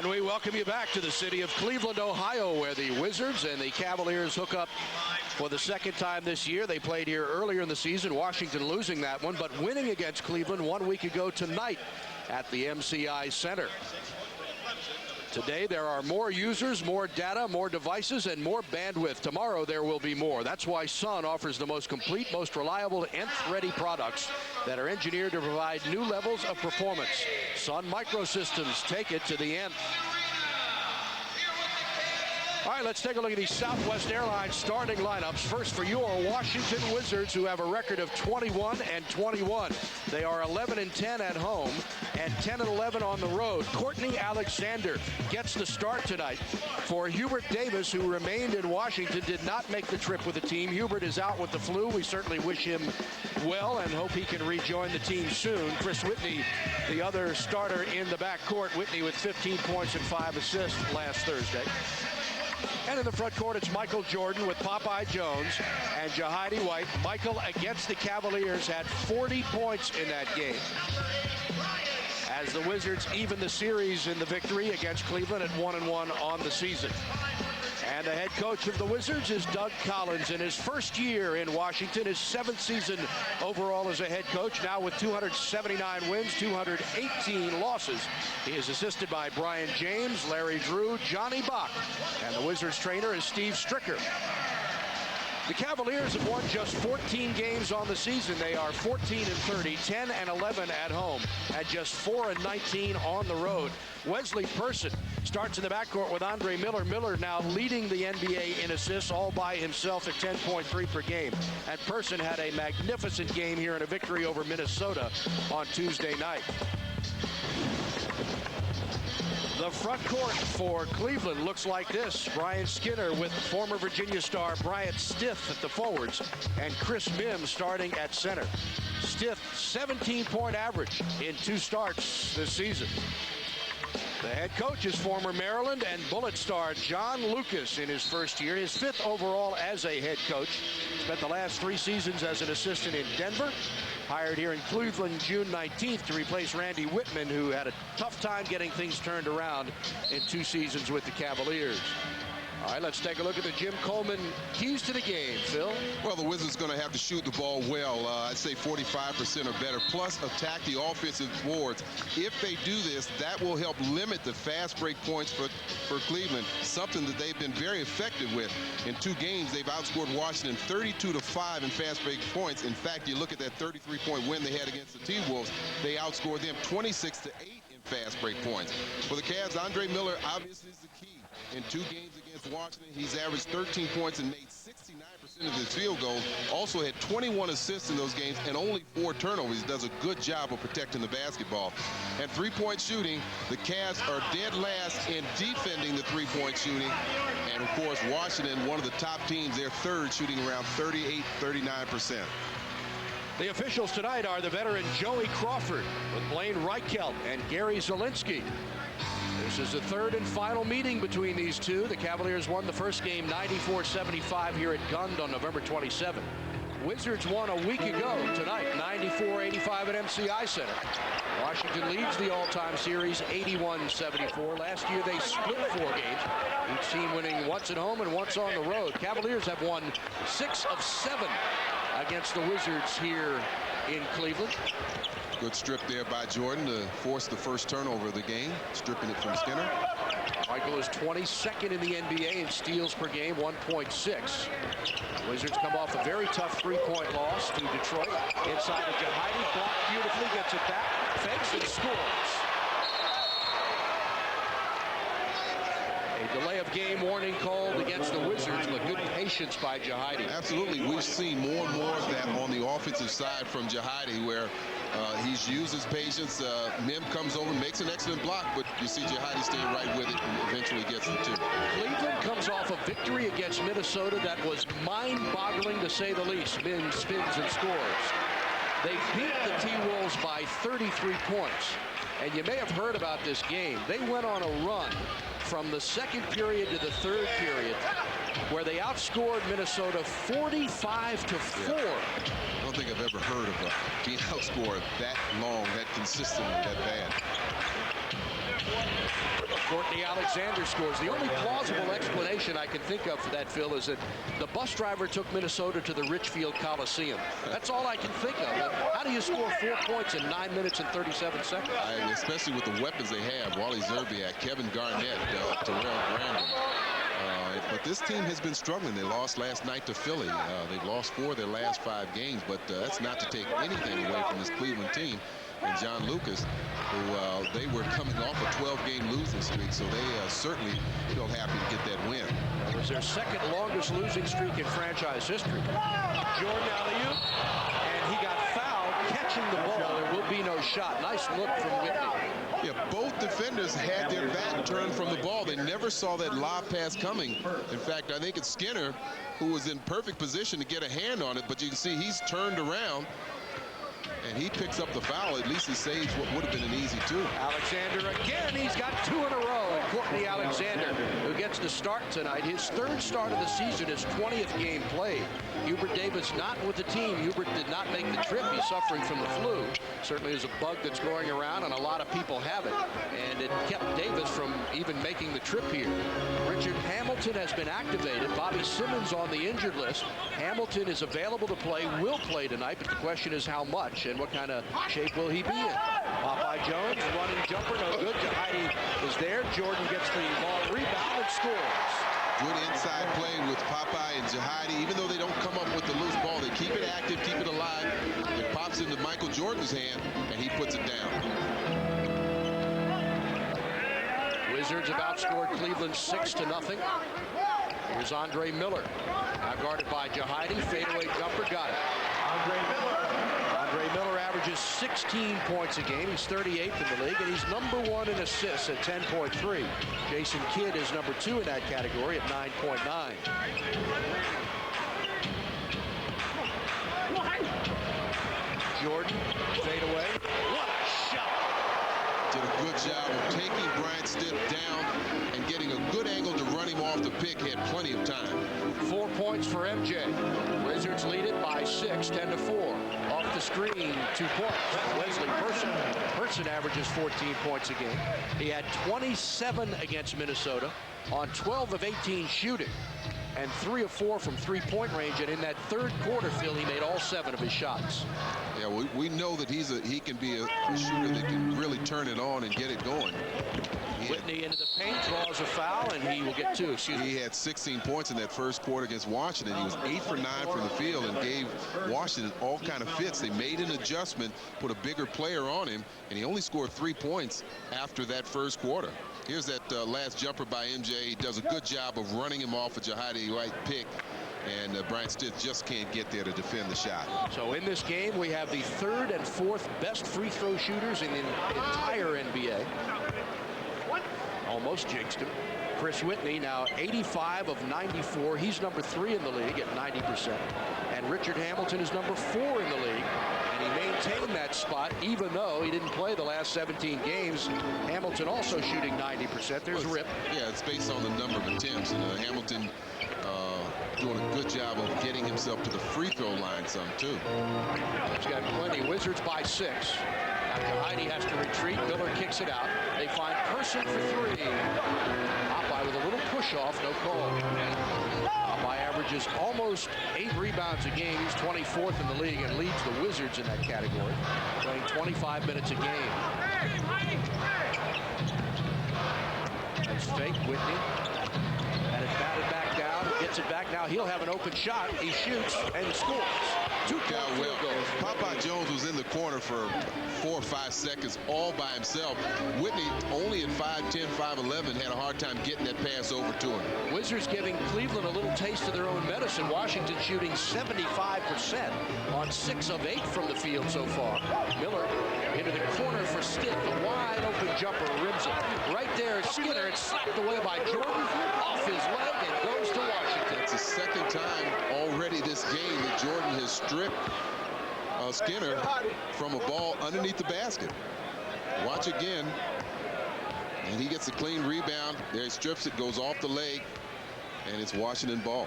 And we welcome you back to the city of Cleveland, Ohio, where the Wizards and the Cavaliers hook up for the second time this year. They played here earlier in the season, Washington losing that one, but winning against Cleveland 1 week ago tonight at the MCI Center. Today there are more users, more data, more devices, and more bandwidth. Tomorrow there will be more. That's why Sun offers the most complete, most reliable, nth-ready products that are engineered to provide new levels of performance. Sun Microsystems, take it to the nth. All right, let's take a look at these Southwest Airlines starting lineups. First for your Washington Wizards, who have a record of 21-21. They are 11-10 at home and 10-11 on the road. Courtney Alexander gets the start tonight for Hubert Davis, who remained in Washington, did not make the trip with the team. Hubert is out with the flu. We certainly wish him well and hope he can rejoin the team soon. Chris Whitney, the other starter in the backcourt. Whitney with 15 points and 5 assists last Thursday. And in the front court, it's Michael Jordan with Popeye Jones and Jahidi White. Michael, against the Cavaliers, had 40 points in that game, as the Wizards even the series in the victory against Cleveland at 1-1 on the season. And the head coach of the Wizards is Doug Collins in his first year in Washington, his 7th season overall as a head coach, now with 279 wins, 218 losses. He is assisted by Brian James, Larry Drew, Johnny Bach, and the Wizards trainer is Steve Stricker. The Cavaliers have won just 14 games on the season. They are 14-30, 10-11 at home, and just 4-19 on the road. Wesley Person starts in the backcourt with Andre Miller. Miller now leading the NBA in assists all by himself at 10.3 per game. And Person had a magnificent game here in a victory over Minnesota on Tuesday night. The front court for Cleveland looks like this. Brian Skinner with former Virginia star Bryant Stith at the forwards, and Chris Mims starting at center. Stith, 17-point average in 2 starts this season. The head coach is former Maryland and Bullet star John Lucas in his first year, his 5th overall as a head coach. Spent the last 3 seasons as an assistant in Denver. Hired here in Cleveland June 19th to replace Randy Whitman, who had a tough time getting things turned around in 2 seasons with the Cavaliers. All right, let's take a look at the Jim Coleman keys to the game. Phil? Well, the Wizards going to have to shoot the ball well. I'd say 45% or better, plus attack the offensive boards. If they do this, that will help limit the fast break points for Cleveland, something that they've been very effective with. In 2 games, they've outscored Washington 32-5 in fast break points. In fact, you look at that 33-point win they had against the T-Wolves, they outscored them 26-8 in fast break points. For the Cavs, Andre Miller obviously is the key. In 2 games against Washington, he's averaged 13 points and made 69% of his field goals. Also had 21 assists in those games and only 4 turnovers. He does a good job of protecting the basketball. And 3-point shooting, the Cavs are dead last in defending the 3-point shooting. And of course, Washington, one of the top teams, they're 3rd, shooting around 38-39%. The officials tonight are the veteran Joey Crawford with Blaine Reichelt and Gary Zielinski. This is the 3rd and final meeting between these two. The Cavaliers won the first game 94-75 here at Gund on November 27. Wizards won a week ago tonight, 94-85 at MCI Center. Washington leads the all-time series 81-74. Last year they split 4 games, each team winning once at home and once on the road. Cavaliers have won 6 of 7 against the Wizards here in Cleveland. Good strip there by Jordan to force the first turnover of the game, stripping it from Skinner. Michael is 22nd in the NBA in steals per game, 1.6. Wizards come off a very tough 3-point loss to Detroit. Inside of Jahidi, blocked beautifully, gets it back, fakes and scores. A delay of game warning called against the Wizards, but good patience by Jahidi. Absolutely, we've seen more and more of that on the offensive side from Jahidi, where he's used his patience. Mim comes over, makes an excellent block, but you see Jahidi staying right with it and eventually gets the 2. Cleveland comes off a victory against Minnesota that was mind-boggling to say the least. Mim spins and scores. They beat the T-Wolves by 33 points. And you may have heard about this game. They went on a run from the 2nd period to the 3rd period where they outscored Minnesota 45-4. I don't think I've ever heard of being outscored that long, that consistently, that bad. Courtney Alexander scores. The only plausible explanation I can think of for that, Phil, is that the bus driver took Minnesota to the Richfield Coliseum. That's all I can think of. How do you score 4 points in 9 minutes and 37 seconds? Especially with the weapons they have. Wally Zerbiak, Kevin Garnett, Terrell Brandon. But this team has been struggling. They lost last night to Philly. They've lost 4 of their last 5 games, but that's not to take anything away from this Cleveland team. And John Lucas, who they were coming off a 12-game losing streak, so they certainly felt happy to get that win. It was their second longest losing streak in franchise history. Jordan alley-oop, and he got fouled catching the ball. There will be no shot. Nice look from Whitney. Yeah, both defenders had their back turned from the ball. They never saw that lob pass coming. In fact, I think it's Skinner who was in perfect position to get a hand on it, but you can see he's turned around. And he picks up the foul. At least it saves what would have been an easy 2. Alexander again. He's got 2 in a row. And Courtney Alexander, who gets the start tonight. His 3rd start of the season, his 20th game played. Hubert Davis not with the team. Hubert did not make the trip. He's suffering from the flu. Certainly is a bug that's going around, and a lot of people have it. And it kept Davis from even making the trip here. Richard Hamilton has been activated. Bobby Simmons on the injured list. Hamilton is available to play, will play tonight, but the question is how much and what kind of shape will he be in. Popeye Jones, running jumper, no good. Jahidi is there. Jordan gets the ball rebound and scores. Good inside play with Popeye and Jahidi. Even though they don't come up with the loose ball, they keep it active, keep it alive. It pops into Michael Jordan's hand, and he puts it down. Wizards have outscored Cleveland 6-0. Here's Andre Miller. Now guarded by Jahidi. Fadeaway jumper, got it. Andre Miller averages 16 points a game. He's 38th in the league, and he's number 1 in assists at 10.3. Jason Kidd is number 2 in that category at 9.9. Jordan, fade away. What a shot! Did a good job of taking Bryant Stitt down and getting a good angle to run him off the pick. He had plenty of time. 4 points for MJ. Wizards lead it by 6, 10-4. Off the screen, 2 points. Wesley Person averages 14 points a game. He had 27 against Minnesota on 12 of 18 shooting and 3 of 4 from three-point range. And in that 3rd quarter, Phil, he made all 7 of his shots. Yeah, we know that he can be a shooter that can really turn it on and get it going. Whitney into the paint, draws a foul, and he will get 2. He had 16 points in that 1st quarter against Washington. He was 8 for 9 from the field and gave Washington all kind of fits. They made an adjustment, put a bigger player on him, and he only scored 3 points after that 1st quarter. Here's that last jumper by MJ. He does a good job of running him off a Jahidi White pick. And Bryant Stitt just can't get there to defend the shot. So in this game, we have the 3rd and 4th best free throw shooters in the entire NBA. Almost jinxed him. Chris Whitney now 85 of 94. He's number 3 in the league at 90%. And Richard Hamilton is number 4 in the league. And he maintained that spot even though he didn't play the last 17 games. Hamilton also shooting 90%. There's Rip. Yeah, it's based on the number of attempts. Hamilton doing a good job of getting himself to the free throw line some too. He's got plenty. Wizards by 6. Now Jahidi has to retreat. Miller kicks it out. They find Person for 3. Popeye with a little push off, no call. Popeye averages almost 8 rebounds a game. He's 24th in the league and leads the Wizards in that category, playing 25 minutes a game. Nice fake, Whitney. And it's batted back down. Gets it back now. He'll have an open shot. He shoots and scores. 2 field goals. Popeye Jones was in the corner for 4 or 5 seconds all by himself. Whitney, only at 5'10", 5'11", had a hard time getting that pass over to him. Wizards giving Cleveland a little taste of their own medicine. Washington shooting 75% on 6 of 8 from the field so far. Miller into the corner for Stitt. The wide open jumper rims it. Right there is Skinner. It's slapped away by Jordan off his leg and goes to Washington. It's the 2nd time already this game that Jordan has stripped Skinner from a ball underneath the basket. Watch again. And he gets a clean rebound. There he strips it, goes off the leg, and it's Washington ball.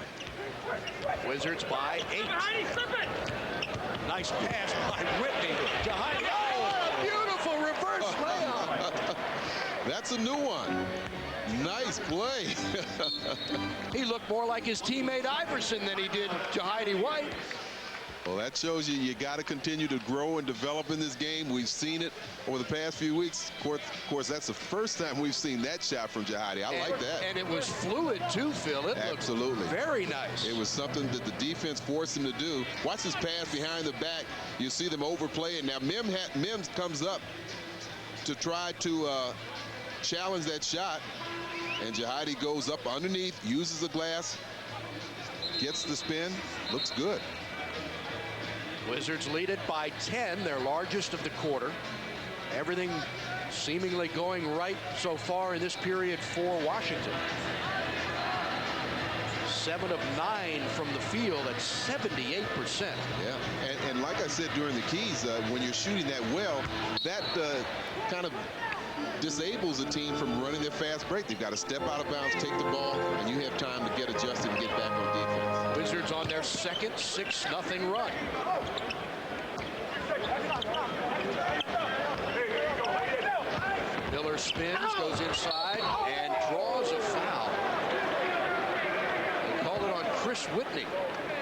Wizards by 8. Nice pass by Whitney. Oh, beautiful reverse layup. That's a new one. Nice play. He looked more like his teammate Iverson than he did Jahidi White. Well, that shows you got to continue to grow and develop in this game. We've seen it over the past few weeks. Of course, that's the first time we've seen that shot from Jahidi. I like that. And it was fluid too, Phil. It Absolutely. looked very nice. It was something that the defense forced him to do. Watch his pass behind the back. You see them overplay it. Now Mims comes up to try to challenge that shot. And Jahidi goes up underneath, uses the glass, gets the spin, looks good. Wizards lead it by 10, their largest of the quarter. Everything seemingly going right so far in this period for Washington. 7 of 9 from the field at 78%. Yeah, and like I said during the keys, when you're shooting that well, that kind of disables a team from running their fast break. They've got to step out of bounds, take the ball, and you have time to get adjusted and get back on defense. Wizards on their second 6-0 run. Miller spins, goes inside, and draws a foul. They called it on Chris Whitney.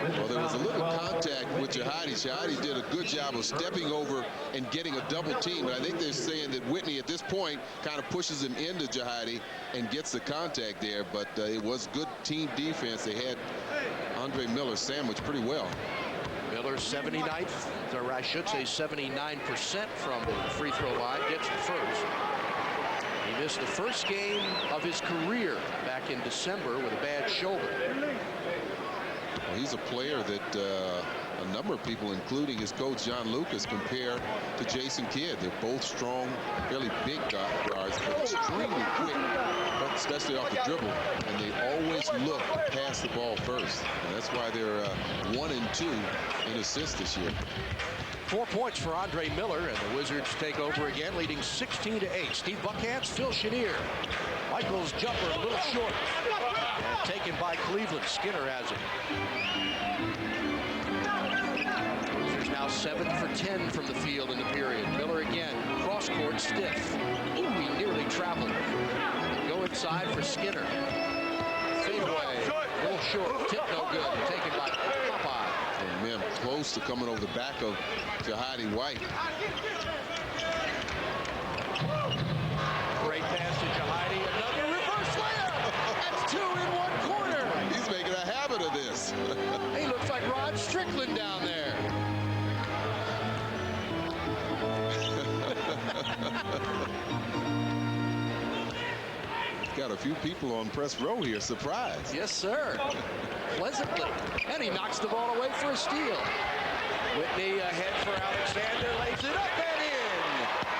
Well, there was a little contact with Jahidi. Jahidi did a good job of stepping over and getting a double team. But I think they're saying that Whitney at this point kind of pushes him into Jahidi and gets the contact there. But it was good team defense. They had Andre Miller sandwiched pretty well. Miller 79th, or I should say 79% from the free throw line, gets it first. He missed the first game of his career back in December with a bad shoulder. Well, he's a player that a number of people, including his coach John Lucas, compare to Jason Kidd. They're both strong, fairly big guards, but extremely quick, but especially off the dribble. And they always look to pass the ball first. And that's why they're 1 and 2 in assists this year. 4 points for Andre Miller, and the Wizards take over again, leading 16-8. Steve Buckhantz, Phil Chenier. Michael's jumper a little short. And taken by Cleveland. Skinner has it. Wizards now 7 for 10 from the field in the period. Miller again, cross court, stiff. Ooh, he nearly traveled. Go inside for Skinner. Fadeaway, a little short, tip no good. Taken by Popeye. And Mim close to coming over the back of Jahidi White. Great pass to Jahidi. Another reverse layup. That's 2 in one corner. He's making a habit of this. He looks like Rod Strickland down there. Got a few people on press row here. Surprise. Yes, sir. Pleasantly. And he knocks the ball away for a steal. Whitney ahead for Alexander. Lays it up and in.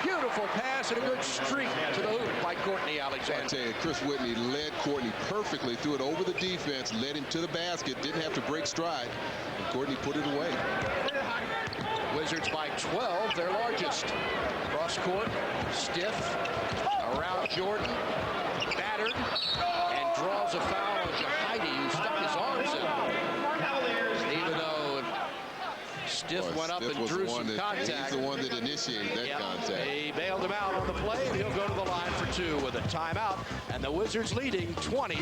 Beautiful pass and a good streak to the hoop by Courtney I Alexander. tell you, Chris Whitney led Courtney perfectly, threw it over the defense, led him to the basket, didn't have to break stride, and Courtney put it away. Wizards by 12, their largest. Cross court, stiff, around Jordan, battered, and draws a foul on Jahidi, who stuck his arms out. Even though Stiff went up and drew some contact. He's the one that initiated that contact. He bailed him out on the play, and he'll go to the line for 2 with a timeout, and the Wizards leading 20-8.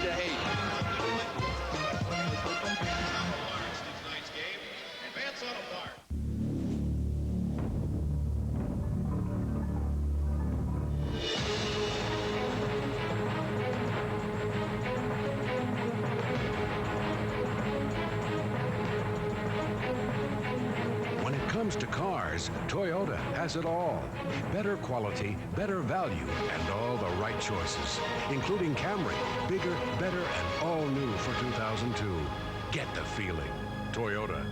When it comes to cars, Toyota has it all. Better quality, better value, and all the right choices, including Camry, bigger, better, and all new for 2002. Get the feeling. Toyota.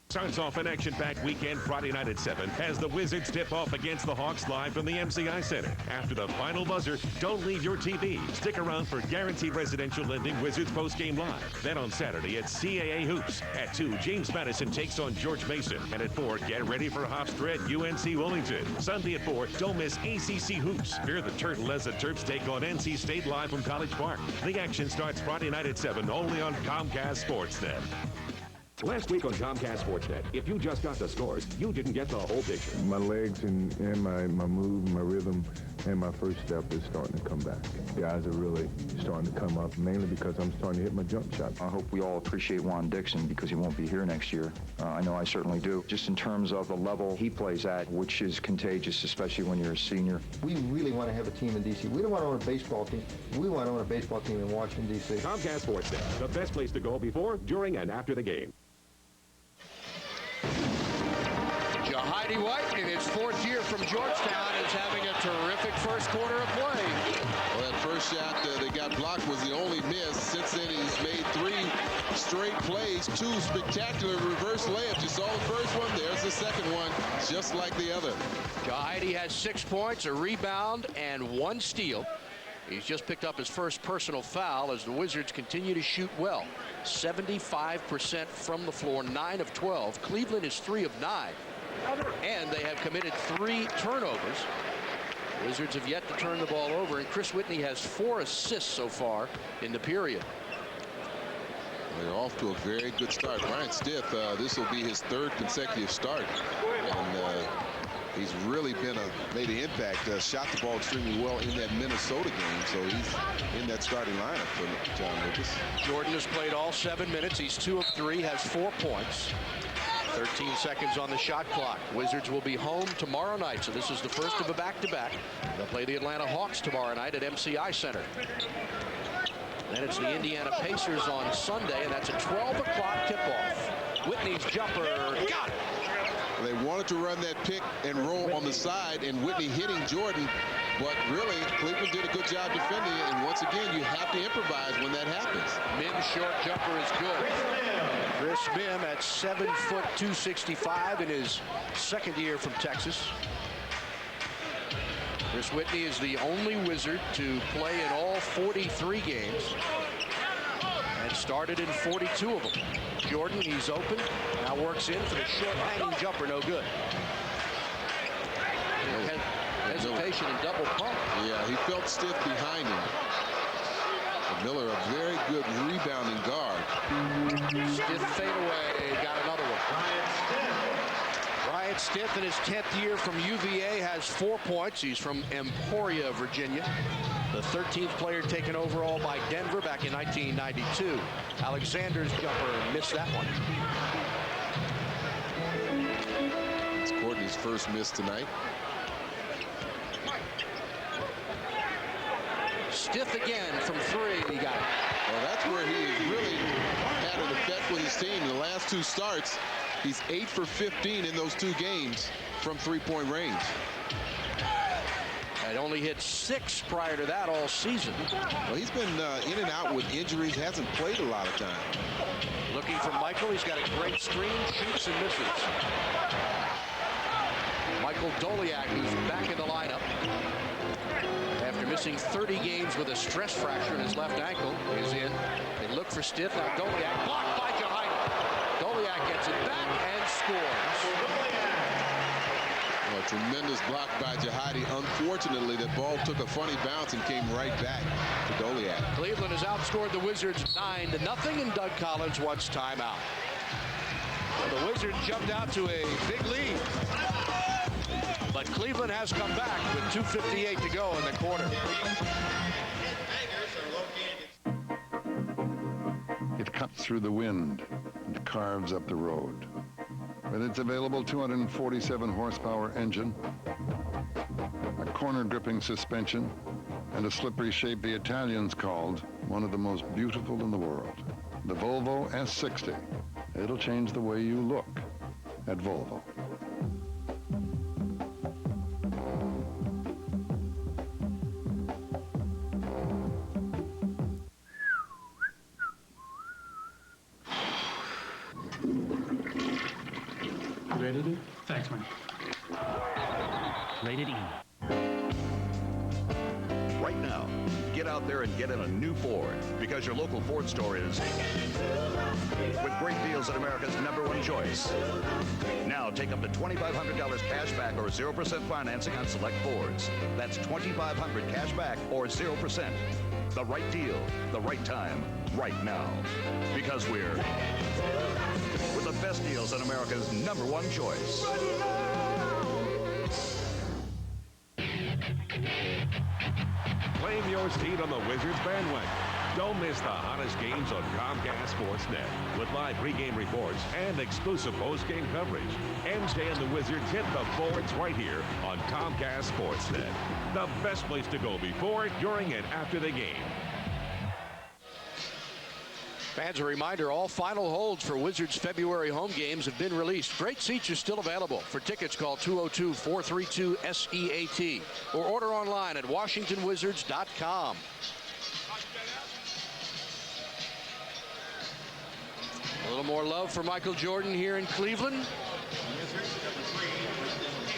Starts off an action-packed weekend Friday night at 7 as the Wizards tip off against the Hawks live from the MCI Center. After the final buzzer, don't leave your TV. Stick around for Guaranteed Residential Lending Wizards postgame live. Then on Saturday at CAA Hoops. At 2, James Madison takes on George Mason. And at 4, get ready for Hofstra at UNC Wilmington. Sunday at 4, don't miss ACC Hoops. Fear the Turtle as the Terps take on NC State live from College Park. The action starts Friday night at 7 only on Comcast Sportsnet. Last week on Comcast Sportsnet, if you just got the scores, you didn't get the whole picture. My legs and my move, my rhythm, and my first step is starting to come back. Guys are really starting to come up, mainly because I'm starting to hit my jump shot. I hope we all appreciate Juan Dixon because he won't be here next year. I know I certainly do. Just in terms of the level he plays at, which is contagious, especially when you're a senior. We really want to have a team in D.C. We don't want to own a baseball team. We want to own a baseball team in Washington, D.C. Comcast Sportsnet, the best place to go before, during, and after the game. Jahidi White, in his fourth year from Georgetown, is having a terrific first quarter of play. Well, that first shot that got blocked was the only miss. Since then, he's made 3 straight plays, 2 spectacular reverse layups. You saw the first one. There's the second one, just like the other. Jahidi has 6 points, a rebound, and 1 steal. He's just picked up his first personal foul as the Wizards continue to shoot well. 75% from the floor, 9 of 12. Cleveland is 3 of 9. And they have committed 3 turnovers. The Wizards have yet to turn the ball over, and Chris Whitney has 4 assists so far in the period. They're off to a very good start. Bryant Stith, this will be his 3rd consecutive start. And he's really made an impact. Shot the ball extremely well in that Minnesota game, so he's in that starting lineup for John Lucas. Jordan has played all 7 minutes. He's 2 of 3, has 4 points. 13 seconds on the shot clock. Wizards will be home tomorrow night, so this is the first of a back-to-back. They'll play the Atlanta Hawks tomorrow night at MCI Center. Then it's the Indiana Pacers on Sunday, and that's a 12 o'clock tip-off. Whitney's jumper, got it. They wanted to run that pick and roll on the side, and Whitney hitting Jordan, but really Cleveland did a good job defending it, and once again you have to improvise when that happens. Mim's short jumper is good. Chris Mim at 7 foot 265 in his 2nd year from Texas. Chris Whitney is the only Wizard to play in all 43 games and started in 42 of them. Jordan, he's open, now works in for the short hanging jumper, no good. Hesitation and double pump. Yeah, he felt stiff behind him. Miller, a very good rebounding guard. Stiff fadeaway, got another one. Bryant Stith in his 10th year from UVA has 4 points. He's from Emporia, Virginia. The 13th player taken overall by Denver back in 1992. Alexander's jumper missed that one. It's Courtney's first miss tonight. Stith again from 3. He got it. Well, that's where he has really had an effect with his team. In the last 2 starts, he's 8 for 15 in those 2 games from 3-point range. Had only hit 6 prior to that all season. Well, he's been in and out with injuries, hasn't played a lot of time. Looking for Michael. He's got a great screen, shoots and misses. Michael Doliak, who's back in the lineup after missing 30 games with a stress fracture in his left ankle, is in. They look for Stith. Now Doliak blocked by Jahidi. Doliak gets it back and scores. Well, a tremendous block by Jahidi. Unfortunately, the ball took a funny bounce and came right back to Doliak. Cleveland has outscored the Wizards 9-0, and Doug Collins wants timeout. Well, the Wizards jumped out to a big lead. But Cleveland has come back with 2:58 to go in the quarter. It cuts through the wind and carves up the road. With its available 247 horsepower engine, a corner gripping suspension, and a slippery shape the Italians called one of the most beautiful in the world. The Volvo S60. It'll change the way you look at Volvo. Rated E? Thanks, man. Rated E. Right now, get out there and get in a new Ford, because your local Ford store is with great deals at America's #1 choice. Now take up to $2,500 cash back or 0% financing on select Fords. That's $2,500 cash back or 0%. The right deal, the right time, right now. Because we're best deals on America's #1 choice. Claim your seat on the Wizards bandwagon. Don't miss the hottest games on Comcast Sportsnet with live pregame reports and exclusive postgame coverage. MJ and the Wizards hit the boards right here on Comcast Sportsnet. The best place to go before, during, and after the game. Fans, a reminder, all final holds for Wizards February home games have been released. Great seats are still available. For tickets, call 202-432-SEAT or order online at WashingtonWizards.com. A little more love for Michael Jordan here in Cleveland.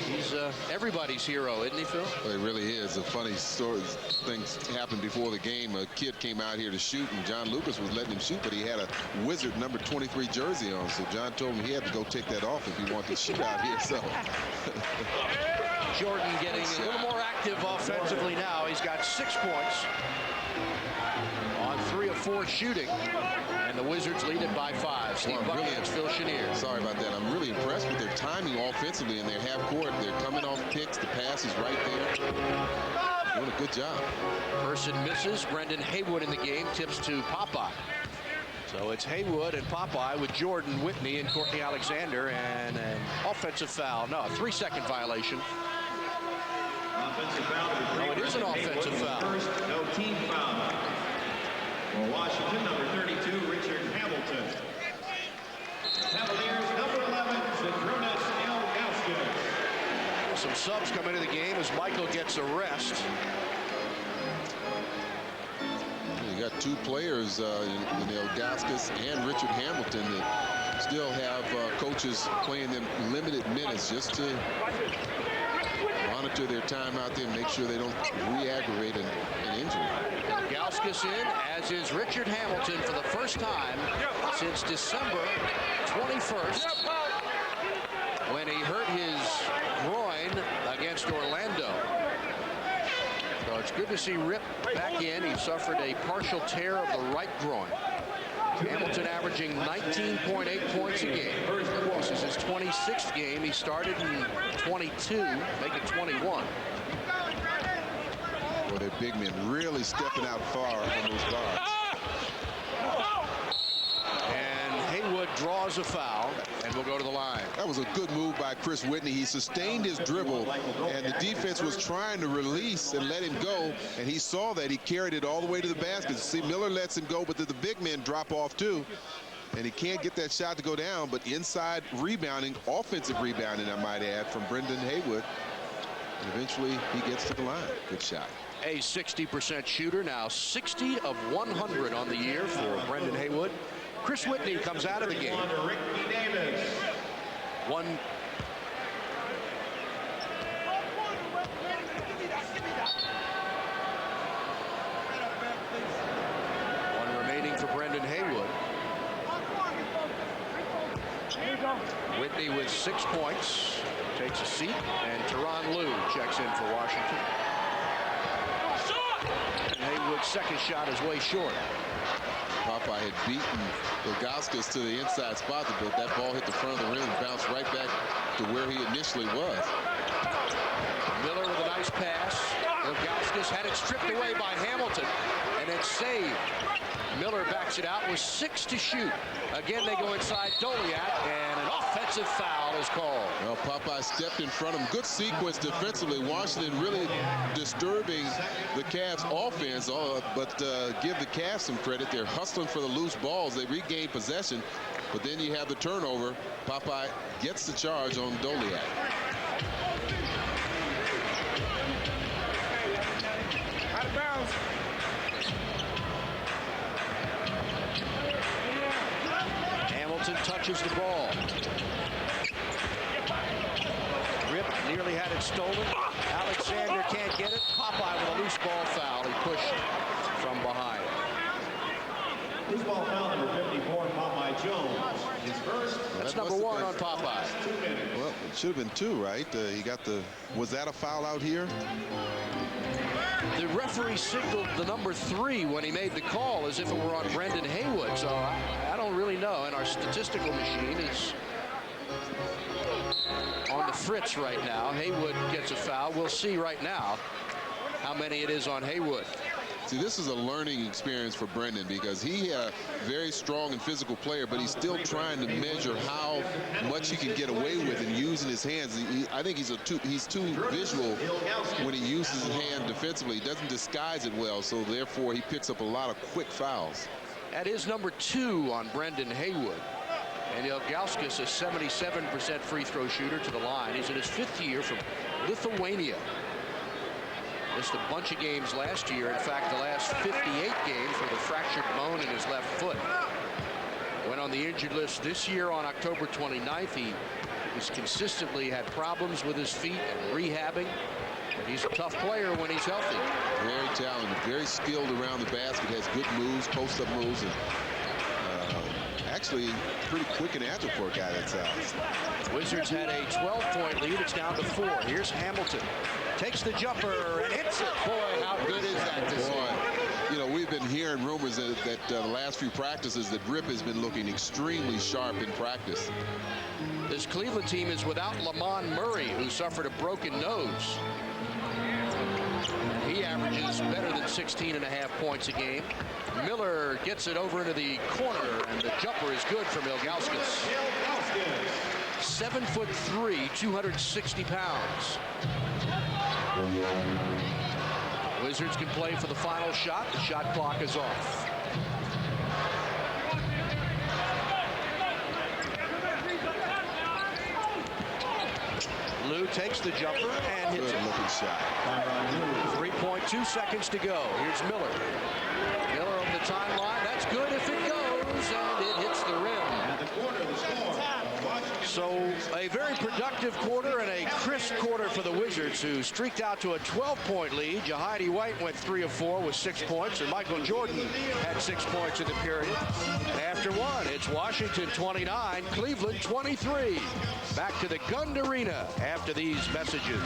He's everybody's hero, isn't he, Phil? Well, it really is. A funny story. Things happened before the game. A kid came out here to shoot, and John Lucas was letting him shoot, but he had a Wizard number 23 jersey on. So John told him he had to go take that off if he wanted to shoot out here. So Jordan getting a little more active offensively now. He's got 6 points on 3 of 4 shooting. And the Wizards lead it by 5. Steve Buckhands, Phil Chenier. Sorry about that. I'm really impressed with their timing offensively in their half court. They're coming off kicks. The pass is right there. Doing a good job. Person misses. Brendan Haywood in the game tips to Popeye. So it's Haywood and Popeye with Jordan Whitney and Courtney Alexander, and an offensive foul. No, a 3-second violation. No, it is an offensive foul. First, no team foul. For Washington, number 32, Richard Hamilton. Cavaliers, number 11, Zydrunas Ilgauskas. Some subs come into the game as Michael gets a rest. You got 2 players in Ilgauskas and Richard Hamilton that still have coaches playing them limited minutes just to monitor their time out there and make sure they don't re-aggravate an injury. Ilgauskas in, as is Richard Hamilton for the first time since December 21st, when he hurt his groin against Orlando. So it's good to see Rip back in. He suffered a partial tear of the right groin. Hamilton averaging 19.8 points a game. This is his 26th game. He started in 22, make it 21. Well, their big men really stepping out far on those guards. And Haywood draws a foul and will go to the line. That was a good move by Chris Whitney. He sustained his dribble, and the defense was trying to release and let him go, and he saw that. He carried it all the way to the basket. See, Miller lets him go, but the big men drop off too, and he can't get that shot to go down. But inside rebounding, offensive rebounding, I might add, from Brendan Haywood, and eventually he gets to the line. Good shot. A 60% shooter, now 60 of 100 on the year for Brendan Haywood. Chris Whitney comes out of the game. One remaining for Brendan Haywood. Whitney with 6 points, takes a seat, and Tyronn Lue checks in for Washington. And Haywood's second shot is way short. Popeye had beaten Ilgauskas to the inside spot, but that ball hit the front of the rim and bounced right back to where he initially was. Miller with a nice pass. Ilgauskas had it stripped away by Hamilton, and it's saved. Miller backs it out with 6 to shoot. Again, they go inside Doliak, and an offensive foul is called. Well, Popeye stepped in front of him. Good sequence defensively. Washington really disturbing the Cavs offense, but give the Cavs some credit. They're hustling for the loose balls. They regain possession, but then you have the turnover. Popeye gets the charge on Doliak. Out of bounds. Hamilton touches the ball. Rip nearly had it stolen. Alexander can't get it. Popeye with a loose ball foul. He pushed from behind. Loose ball foul number 54, Popeye Jones. His first. That's number 1 on Popeye. Well, it should have been 2, right? He got the. Was that a foul out here? The referee signaled the number 3 when he made the call as if it were on Brendan Haywood. So I don't really know. And our statistical machine is on the fritz right now. Haywood gets a foul. We'll see right now how many it is on Haywood. See, this is a learning experience for Brendan because he a very strong and physical player, but he's still trying to measure how much he can get away with and using his hands. I think he's too visual when he uses his hand defensively. He doesn't disguise it well, so therefore he picks up a lot of quick fouls. That is number 2 on Brendan Haywood. And Ilgauskas, a 77% free throw shooter to the line. He's in his 5th year from Lithuania. Missed a bunch of games last year. In fact, the last 58 games with a fractured bone in his left foot. Went on the injured list this year on October 29th. He's consistently had problems with his feet and rehabbing. But he's a tough player when he's healthy. Very talented, very skilled around the basket, has good moves, post-up moves, and actually pretty quick and agile for a guy that size. Wizards had a 12-point lead. It's down to 4. Here's Hamilton. Takes the jumper and hits it. Boy, how good is that to see? You know, we've been hearing rumors that the last few practices that Rip has been looking extremely sharp in practice. This Cleveland team is without Lamont Murray, who suffered a broken nose. He averages better than 16.5 points a game. Miller gets it over into the corner, and the jumper is good from Ilgauskas. 7'3", 260 pounds. Wizards can play for the final shot. The shot clock is off. Lou takes the jumper and hits it. Good looking shot. 3.2 seconds to go. Here's Miller. Miller on the timeline. That's good if it goes, and it hits the rim. So a very productive quarter and a crisp quarter for the Wizards, who streaked out to a 12-point lead. Jahidi White went 3 of 4 with 6 points, and Michael Jordan had 6 points in the period. And after one, it's Washington 29, Cleveland 23. Back to the Gund Arena after these messages.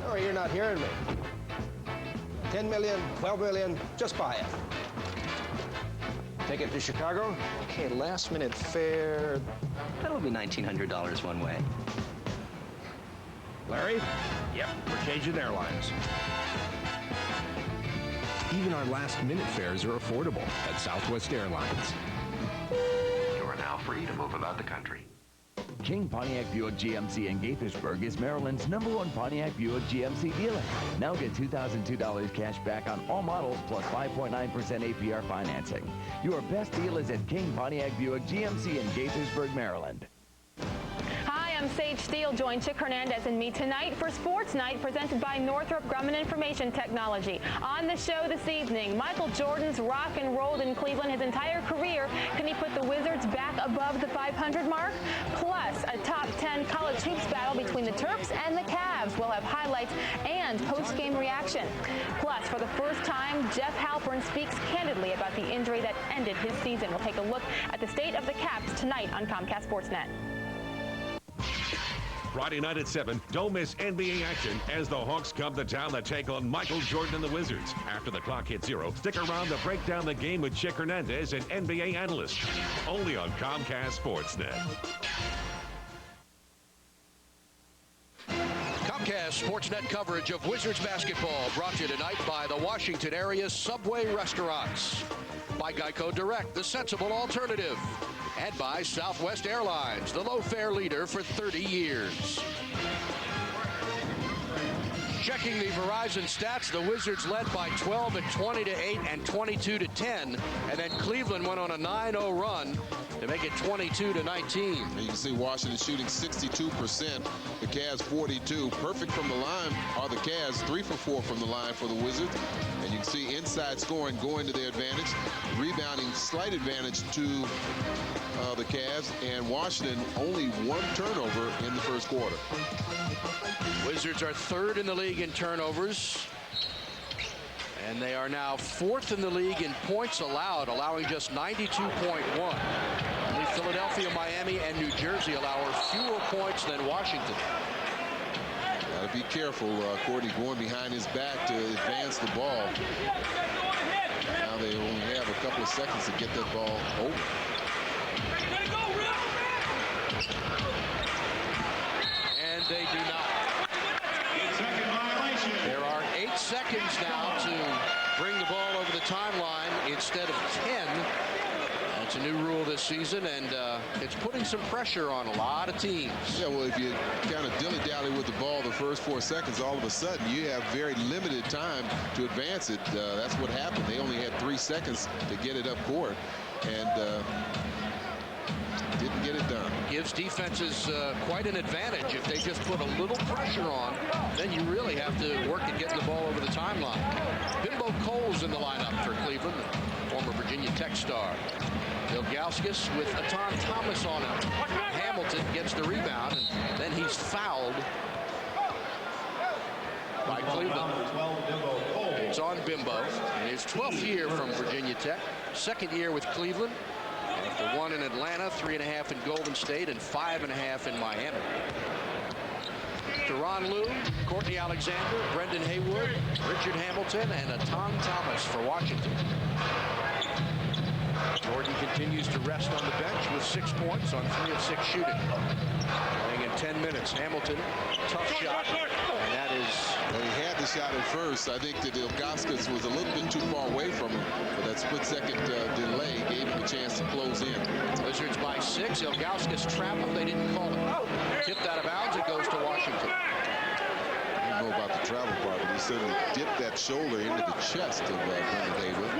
Oh, you're not hearing me. 10 million, 12 million, just buy it. Take it to Chicago? Okay, last minute fare. That'll be $1,900 one way. Larry? Yep, we're changing airlines. Even our last-minute fares are affordable at Southwest Airlines. You are now free to move about the country. King Pontiac Buick GMC in Gaithersburg is Maryland's #1 Pontiac Buick GMC dealer. Now get $2,002 cash back on all models plus 5.9% APR financing. Your best deal is at King Pontiac Buick GMC in Gaithersburg, Maryland. Hi, I'm Sage Steele. Join Chick Hernandez and me tonight for Sports Night, presented by Northrop Grumman Information Technology. On the show this evening, Michael Jordan's rock and rolled in Cleveland his entire career. Can he put the Wizards back above the 500 mark? Plus, a top 10 college hoops battle between the Terps and the Cavs. We'll have highlights and post-game reaction. Plus, for the first time, Jeff Halpern speaks candidly about the injury that ended his season. We'll take a look at the state of the Caps tonight on Comcast Sportsnet. Friday night at 7, don't miss NBA action as the Hawks come to town to take on Michael Jordan and the Wizards. After the clock hits 0, stick around to break down the game with Chick Hernandez, an NBA analyst. Only on Comcast Sportsnet. Comcast Sportsnet coverage of Wizards basketball brought to you tonight by the Washington area Subway restaurants, by Geico Direct, the sensible alternative, and by Southwest Airlines, the low-fare leader for 30 years. Checking the Verizon stats, the Wizards led by 12 at 20-8 and 22-10, and then Cleveland went on a 9-0 run to make it 22-19. And you can see Washington shooting 62%, the Cavs 42. Perfect from the line are the Cavs, 3 for 4 from the line for the Wizards. And you can see inside scoring going to their advantage, rebounding slight advantage to the Cavs, and Washington only 1 turnover in the first quarter. Wizards are 3rd in the league in turnovers. And they are now 4th in the league in points allowed, allowing just 92.1. Only Philadelphia, Miami, and New Jersey allow fewer points than Washington. Got to be careful, Courtney going behind his back to advance the ball. Now they only have a couple of seconds to get that ball over. And they do not. Second violation. There are 8 seconds now to bring the ball over the timeline instead of 10. That's a new rule this season, and it's putting some pressure on a lot of teams. Yeah, well, if you kind of dilly-dally with the ball the first 4 seconds, all of a sudden you have very limited time to advance it. That's what happened. They only had 3 seconds to get it up court, and didn't get it done. Gives defenses quite an advantage. If they just put a little pressure on, then you really have to work at getting the ball over the timeline. Bimbo Cole's in the lineup for Cleveland, the former Virginia Tech star. Ilgauskas with Aton Thomas on him. Hamilton gets the rebound, and then he's fouled by Cleveland. It's on Bimbo. In his 12th year from Virginia Tech, 2nd year with Cleveland. After 1 in Atlanta, 3.5 in Golden State, and 5.5 in Miami. Tyronn Lue, Courtney Alexander, Brendan Haywood, Richard Hamilton, and Aton Thomas for Washington. Jordan continues to rest on the bench with 6 points on 3 of 6 shooting. Playing in 10 minutes. Hamilton, tough shot, and that is... Well, he had the shot at first. I think that Ilgauskas was a little bit too far away from him, but that split-second delay gave him a chance to close in. Wizards by 6. Ilgauskas traveled. They didn't call it. Tipped out of bounds. It goes to Washington. I don't know about the travel part, but he certainly dipped that shoulder into the chest of Brendan Haywood.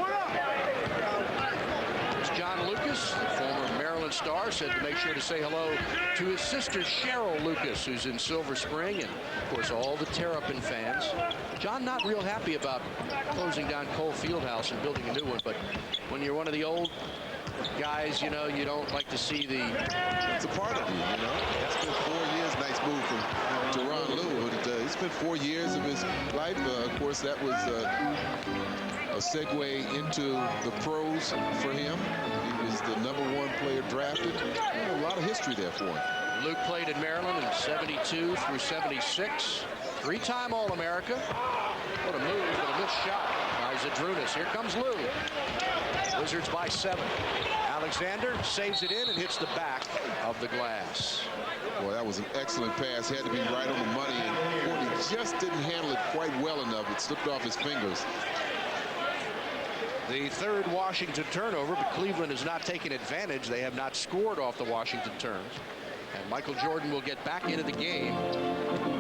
John Lucas, the former Maryland star, said to make sure to say hello to his sister Cheryl Lucas, who's in Silver Spring, and of course all the Terrapin fans. John not real happy about closing down Cole Fieldhouse and building a new one, but when you're one of the old guys, you know, you don't like to see the... That's a part of you, you know. That's been 4 years. Nice move from Tyronn Lue. He spent 4 years of his life. Of course, that was a segue into the pros for him. He was the #1 player drafted. A lot of history there for him. Luke played in Maryland in 72 through 76. 3-time All-America. What a move, but a missed shot by Zydrunas. Here comes Lue. Wizards by 7. Alexander saves it in and hits the back of the glass. Boy, that was an excellent pass. Had to be right on the money, and Courtney just didn't handle it quite well enough. It slipped off his fingers. The 3rd Washington turnover, but Cleveland has not taken advantage. They have not scored off the Washington turns. And Michael Jordan will get back into the game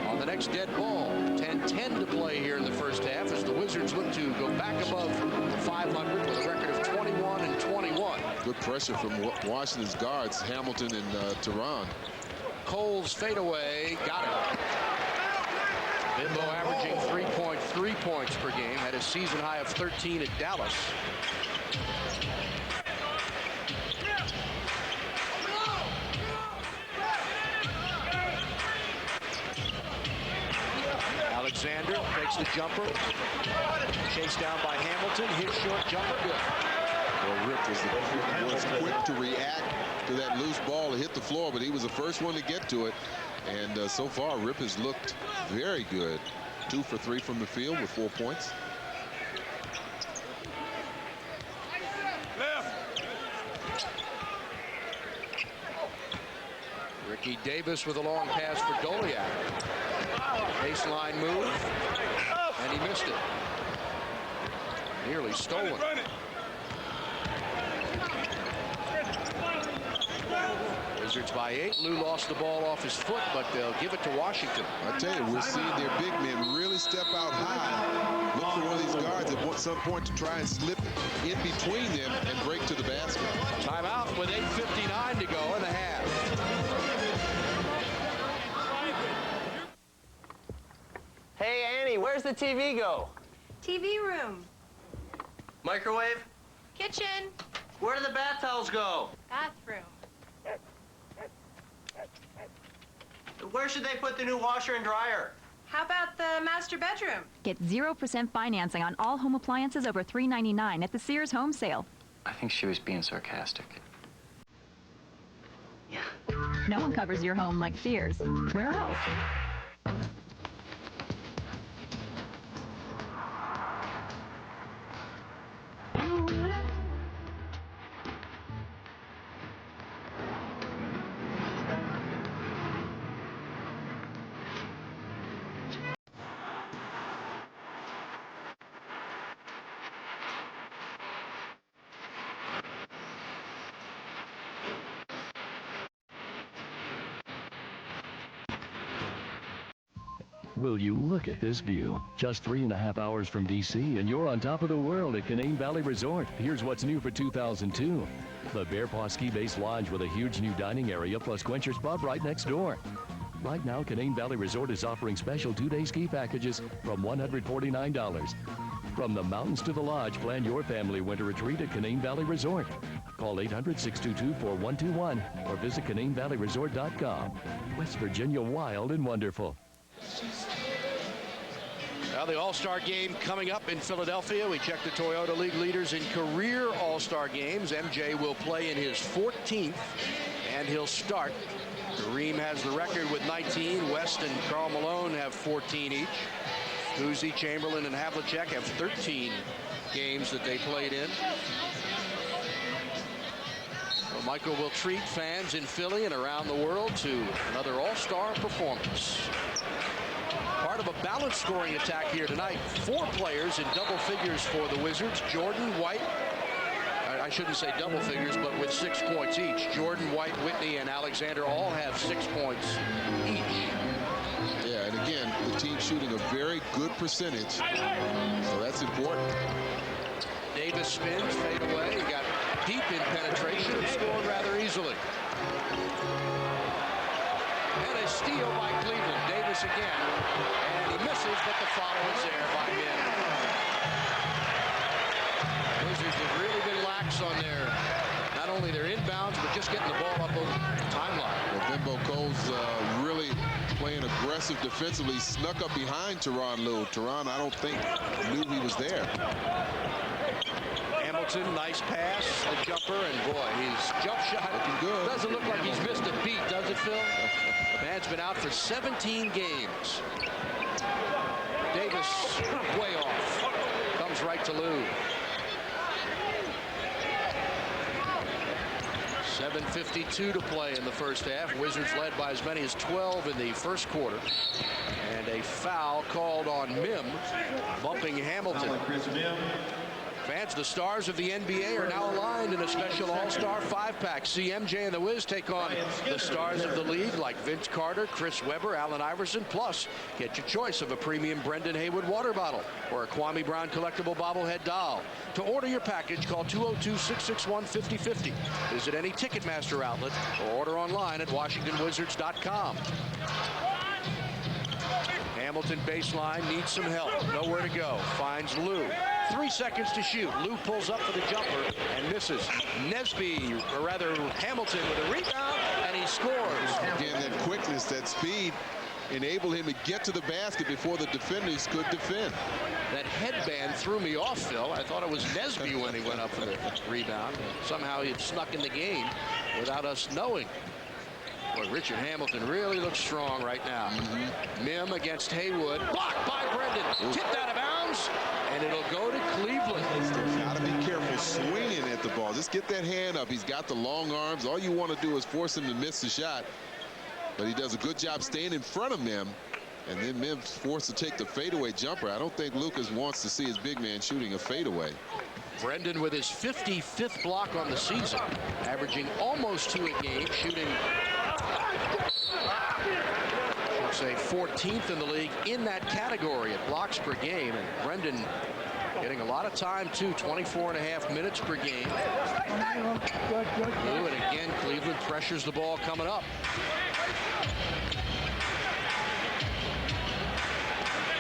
on the next dead ball. 10-10 to play here in the first half as the Wizards look to go back above 500 with a record of 21-21. Good pressure from Washington's guards, Hamilton and Tyronn. Cole's fadeaway, got it. Bimbo averaging 3.3 points per game, had a season high of 13 at Dallas. Alexander takes the jumper. Chased down by Hamilton. His short jumper, good. Well, Rip was quick to react to that loose ball to hit the floor, but he was the first one to get to it. And so far, Rip has looked very good. 2 for 3 from the field with 4 points. Ricky Davis with a long pass for Goliak. Baseline move, and he missed it. Nearly stolen. Wizards by 8. Lue lost the ball off his foot, but they'll give it to Washington. I tell you, we're seeing their big men really step out high. Look for one of these guards at some point to try and slip in between them and break to the basket. Timeout with 8:59 to go in the half. Hey, Annie, where's the TV go? TV room. Microwave? Kitchen. Where do the bath towels go? Bathroom. Where should they put the new washer and dryer? How about the master bedroom? Get 0% financing on all home appliances over $399 at the Sears home sale. I think she was being sarcastic. No one covers your home like Sears. Where else? Will you look at this view? Just 3.5 hours from D.C. and you're on top of the world at Canaan Valley Resort. Here's what's new for 2002. The Bear Paw Ski Base Lodge with a huge new dining area plus Quencher's Pub right next door. Right now, Canaan Valley Resort is offering special 2-day ski packages from $149. From the mountains to the lodge, plan your family winter retreat at Canaan Valley Resort. Call 800-622-4121 or visit CanaanValleyResort.com. West Virginia wild and wonderful. Now the All-Star game coming up in Philadelphia. We check the Toyota League leaders in career All-Star games. MJ will play in his 14th, and he'll start. Kareem has the record with 19. West and Karl Malone have 14 each. Cousy, Chamberlain, and Havlicek have 13 games that they played in. Well, Michael will treat fans in Philly and around the world to another All-Star performance. Part of a balanced scoring attack here tonight. 4 players in double figures for the Wizards. Jordan, White, I shouldn't say double figures, but with 6 points each. Jordan, White, Whitney, and Alexander all have 6 points each. Yeah, and again, the team shooting a very good percentage, so that's important. Davis spins, fade away. He got deep in penetration and scored rather easily. And a steal by Cleveland. Davis again, and he misses, but the follow is there by Mim. Wizards have really been lax on not only their inbounds, but just getting the ball up over the timeline. Well, Bimbo Cole's really playing aggressive defensively, snuck up behind Tyronn Lue. Tyronn, I don't think, knew he was there. Hamilton, nice pass, the jumper, and boy, his jump shot looking good. Doesn't look like he's missed a beat, does it, Phil? The man's been out for 17 games. Davis way off. Comes right to Lue. 7:52 to play in the first half. Wizards led by as many as 12 in the first quarter. And a foul called on Mim, bumping Hamilton. Fans, the stars of the NBA are now aligned in a special All-Star 5-pack. See MJ and the Wiz take on the stars of the league like Vince Carter, Chris Webber, Allen Iverson. Plus, get your choice of a premium Brendan Haywood water bottle or a Kwame Brown collectible bobblehead doll. To order your package, call 202-661-5050. Visit any Ticketmaster outlet or order online at WashingtonWizards.com. Hamilton baseline, needs some help. Nowhere to go. Finds Lue. 3 seconds to shoot. Lue pulls up for the jumper and misses. Nesby, or rather Hamilton, with a rebound, and he scores. Again, that quickness, that speed enabled him to get to the basket before the defenders could defend. That headband threw me off, Phil. I thought it was Nesby when he went up for the rebound. Somehow he had snuck in the game without us knowing. Boy, Richard Hamilton really looks strong right now. Mim against Haywood. Blocked by Brendan. Tipped out of bounds, and it'll go to Cleveland. Got to be careful swinging at the ball. Just get that hand up. He's got the long arms. All you want to do is force him to miss the shot. But he does a good job staying in front of Mim. And then Mim's forced to take the fadeaway jumper. I don't think Lucas wants to see his big man shooting a fadeaway. Brendan with his 55th block on the season, averaging almost 2 a game, shooting, I should say, 14th in the league in that category at blocks per game. And Brendan getting a lot of time, too, 24.5 minutes per game. Lue, and again, Cleveland pressures the ball coming up.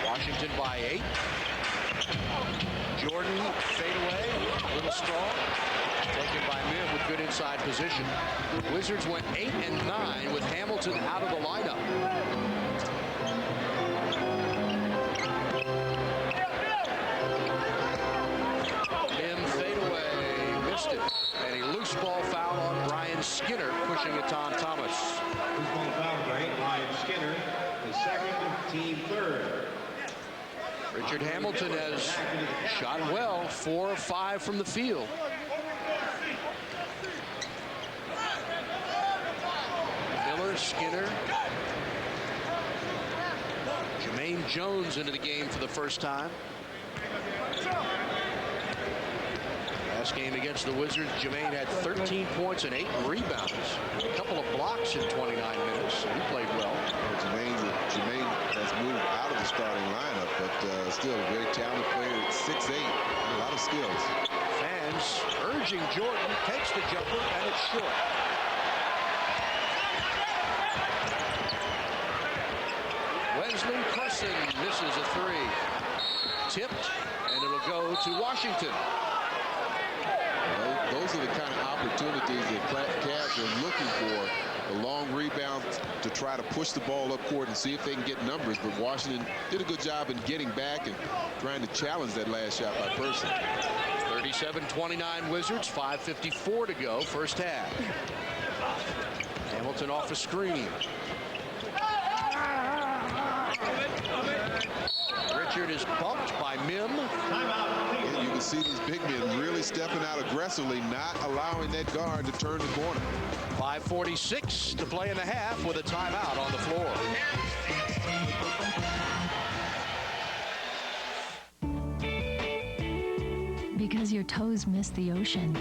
Washington by 8. Jordan fadeaway, a little strong, taken by Mim with good inside position. Wizards went 8 and 9 with Hamilton out of the lineup. loose ball foul on Brian Skinner, pushing it to Thomas. Loose ball foul, Brian Skinner, the second, team third. Richard Hamilton has shot well, 4 of 5 from the field. Miller, Skinner. Jermaine Jones into the game for the first time. Last game against the Wizards, Jermaine had 13 points and 8 rebounds. A couple of blocks in 29 minutes. He played well. Jermaine has moved out of the starting lineup, but still a very talented player at 6'8", a lot of skills. Fans urging Jordan, takes the jumper, and it's short. Wesley Person misses a 3. Tipped, and it'll go to Washington. Those are the kind of opportunities that Cavs are looking for. A long rebound to try to push the ball up court and see if they can get numbers. But Washington did a good job in getting back and trying to challenge that last shot by Person. 37-29 Wizards, 5:54 to go, first half. Hamilton off a screen. Richard is bumped by Mim. Yeah, you can see these big men really stepping out aggressively, not allowing that guard to turn the corner. 5:46 to play in the half with a timeout on the floor. Because your toes miss the ocean.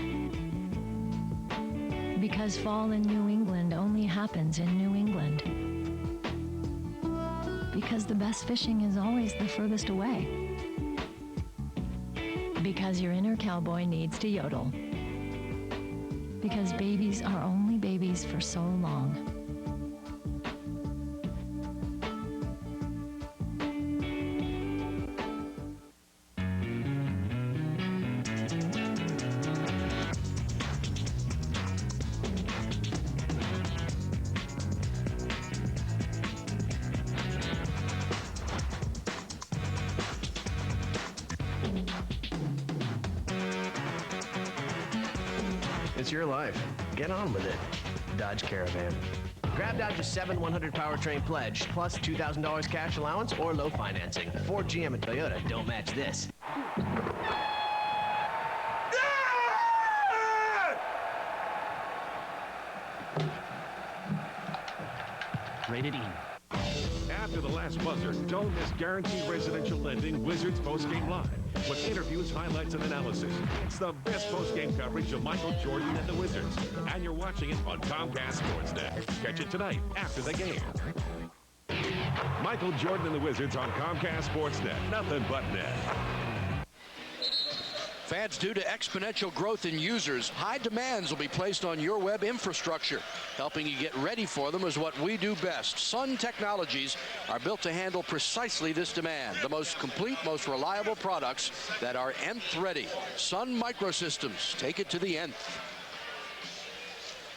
Because fall in New England only happens in New England. Because the best fishing is always the furthest away. Because your inner cowboy needs to yodel. Because babies are only babies for so long. It's your life. Get on with it. Dodge Caravan. Grab Dodge's 7 100 powertrain pledge, plus $2,000 cash allowance or low financing. Ford, GM, and Toyota don't match this. Rated E. After the last buzzer, don't miss Guaranteed Residential Lending Wizards Postgame Live with interviews, highlights, and analysis. It's the best postgame coverage of Michael Jordan and the Wizards. And you're watching it on Comcast Sportsnet. Catch it tonight after the game. Michael Jordan and the Wizards on Comcast Sportsnet. Nothing but net. Fans, due to exponential growth in users, high demands will be placed on your web infrastructure. Helping you get ready for them is what we do best. Sun Technologies are built to handle precisely this demand. The most complete, most reliable products that are nth ready. Sun Microsystems, take it to the nth.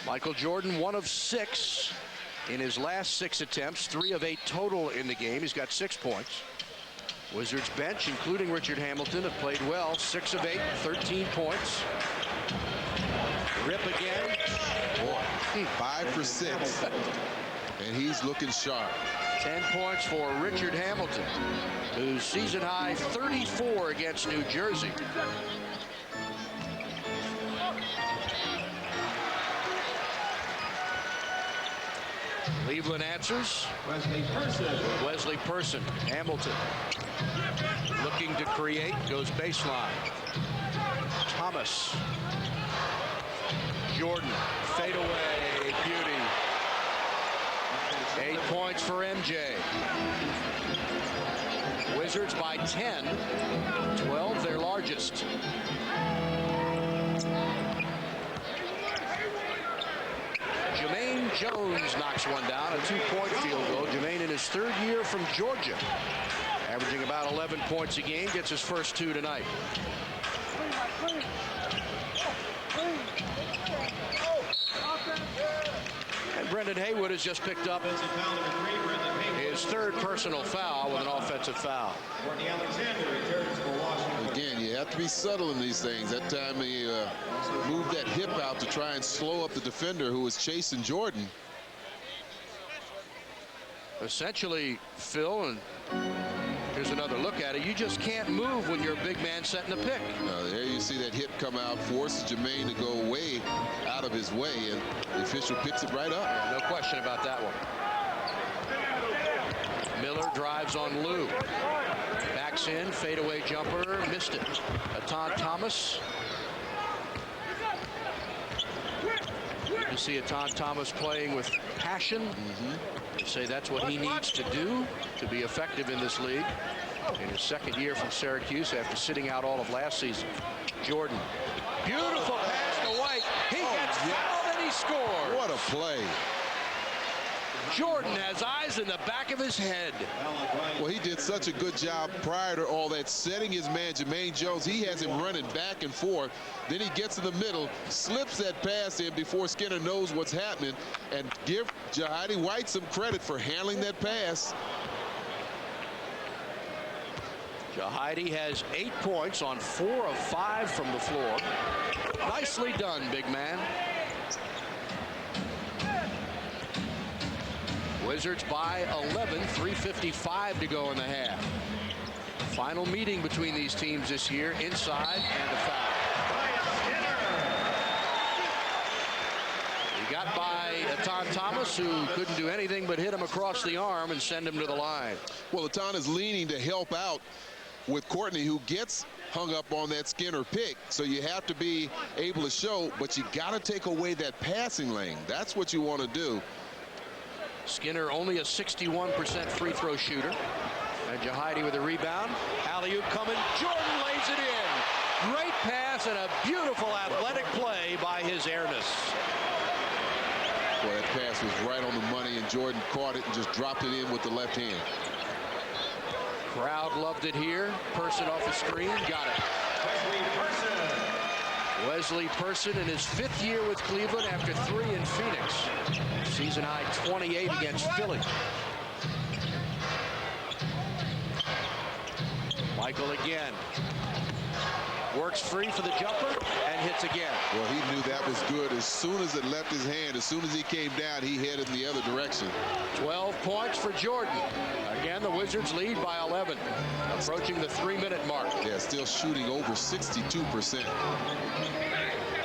Michael Jordan, 1 of 6 in his last 6 attempts, 3 of 8 total in the game. He's got 6 points. Wizards bench, including Richard Hamilton, have played well. 6 of 8, 13 points. Rip again. Boy, 5 for 6. And he's looking sharp. 10 points for Richard Hamilton, whose season high 34 against New Jersey. Cleveland answers. Wesley Person. Hamilton looking to create, goes baseline. Thomas. Jordan, fadeaway, beauty. 8 points for MJ. Wizards by 10, 12 their largest. Jermaine Jones knocks one down, a 2-point field goal. Jermaine in his 3rd year from Georgia, averaging about 11 points a game, gets his first 2 tonight. And Brendan Haywood has just picked up his 3rd personal foul with an offensive foul. Again, you have have to be subtle in these things. That time he moved that hip out to try and slow up the defender who was chasing Jordan. Essentially, Phil, and here's another look at it, you just can't move when you're a big man setting a pick. There you see that hip come out, forces Jermaine to go way out of his way, and the official picks it right up. Yeah, no question about that one. Miller drives on Lou. Backs in, fadeaway jumper, missed it. Atan Thomas. You see Atan Thomas playing with passion. They say that's what he needs to do to be effective in this league. In his second year from Syracuse after sitting out all of last season. Jordan. Beautiful pass to White. He gets fouled and he scores. What a play. Jordan has eyes in the back of his head. Well, he did such a good job prior to all that, setting his man Jermaine Jones. He has him running back and forth. Then he gets in the middle, slips that pass in before Skinner knows what's happening, and give Jahidi White some credit for handling that pass. Jahidi has 8 points on 4 of 5 from the floor. Nicely done, big man. Wizards by 11, 3:55 to go in the half. Final meeting between these teams this year, inside and a foul. He got by Atan Thomas, who couldn't do anything but hit him across the arm and send him to the line. Well, Atan is leaning to help out with Courtney, who gets hung up on that Skinner pick. So you have to be able to show, but you got to take away that passing lane. That's what you want to do. Skinner only a 61% free throw shooter. And Jahidi with a rebound. Alley-oop coming. Jordan lays it in. Great pass and a beautiful athletic play by his airness. Boy, that pass was right on the money, and Jordan caught it and just dropped it in with the left hand. Crowd loved it here. Person off the screen. Got it. Wesley Person in his 5th year with Cleveland after 3 in Phoenix. Season high 28 against Philly. Michael again. Works free for the jumper and hits again. Well, he knew that was good. As soon as it left his hand, as soon as he came down, he headed in the other direction. 12 points for Jordan. Again, the Wizards lead by 11. Approaching the 3-minute mark. Yeah, still shooting over 62%.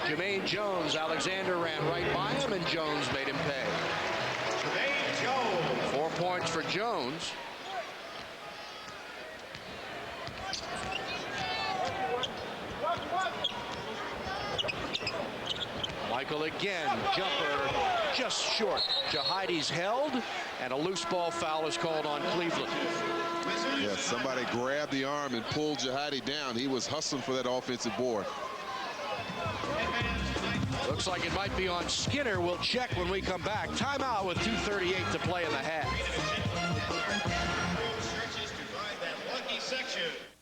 Jermaine Jones, Alexander ran right by him, and Jones made him pay. Jermaine Jones. 4 points for Jones. Michael again, jumper just short. Jahidi's held, and a loose ball foul is called on Cleveland. Yeah, somebody grabbed the arm and pulled Jahidi down. He was hustling for that offensive board. Looks like it might be on Skinner. We'll check when we come back. Timeout with 2:38 to play in the half.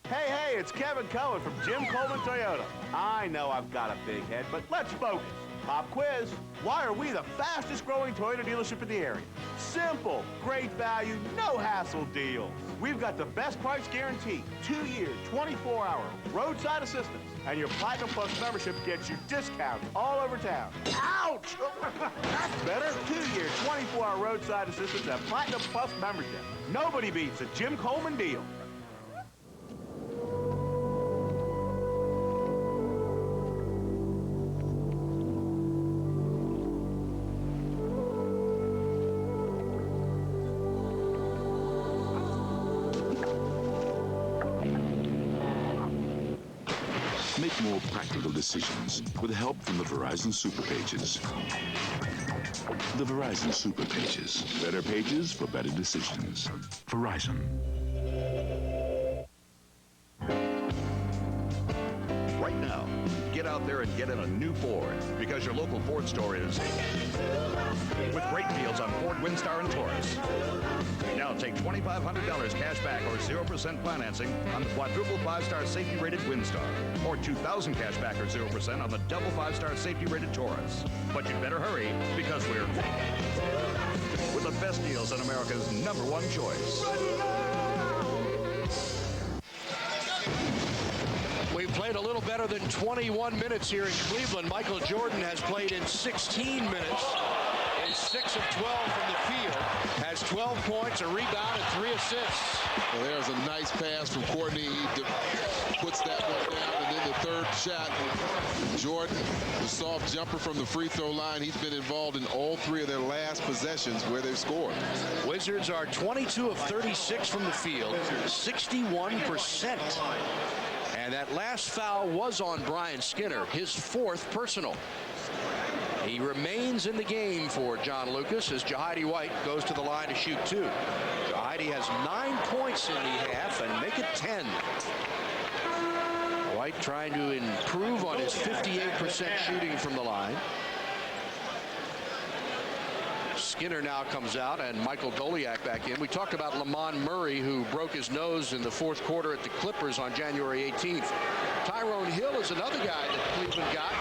Hey, it's Kevin Cohen from Jim Coleman Toyota. I know I've got a big head, but let's focus. Pop quiz. Why are we the fastest growing Toyota dealership in the area? Simple, great value, no hassle deals. We've got the best price guarantee, 2-year, 24-hour roadside assistance, and your Platinum Plus membership gets you discounts all over town. Ouch! That's better. 2-year, 24-hour roadside assistance and Platinum Plus membership. Nobody beats a Jim Coleman deal. Make more practical decisions with help from the Verizon Super Pages. The Verizon Super Pages. Better pages for better decisions. Verizon. Right now, get out there and get in a new Ford, because your local Ford store is with great deals on Ford Windstar and Taurus. Now take $2,500 cash back or 0% financing on the quadruple 5-star safety rated Windstar, or $2,000 cash back or 0% on the double 5-star safety rated Taurus. But you better hurry, because we're with the best deals on America's #1 choice. We've played a little better than 21 minutes here in Cleveland. Michael Jordan has played in 16 minutes. In 6 of 12 from the field. Has 12 points, a rebound, and 3 assists. Well, there's a nice pass from Courtney. He puts that one down, and then the third shot. Jordan, the soft jumper from the free throw line. He's been involved in all 3 of their last possessions where they've scored. Wizards are 22 of 36 from the field, 61%. And that last foul was on Brian Skinner, his 4th personal. He remains in the game for John Lucas as Jahidi White goes to the line to shoot 2. Jahidi has 9 points in the half and make it 10. White trying to improve on his 58% shooting from the line. Skinner now comes out and Michael Doliak back in. We talked about Lamont Murray, who broke his nose in the 4th quarter at the Clippers on January 18th. Tyrone Hill is another guy that Cleveland got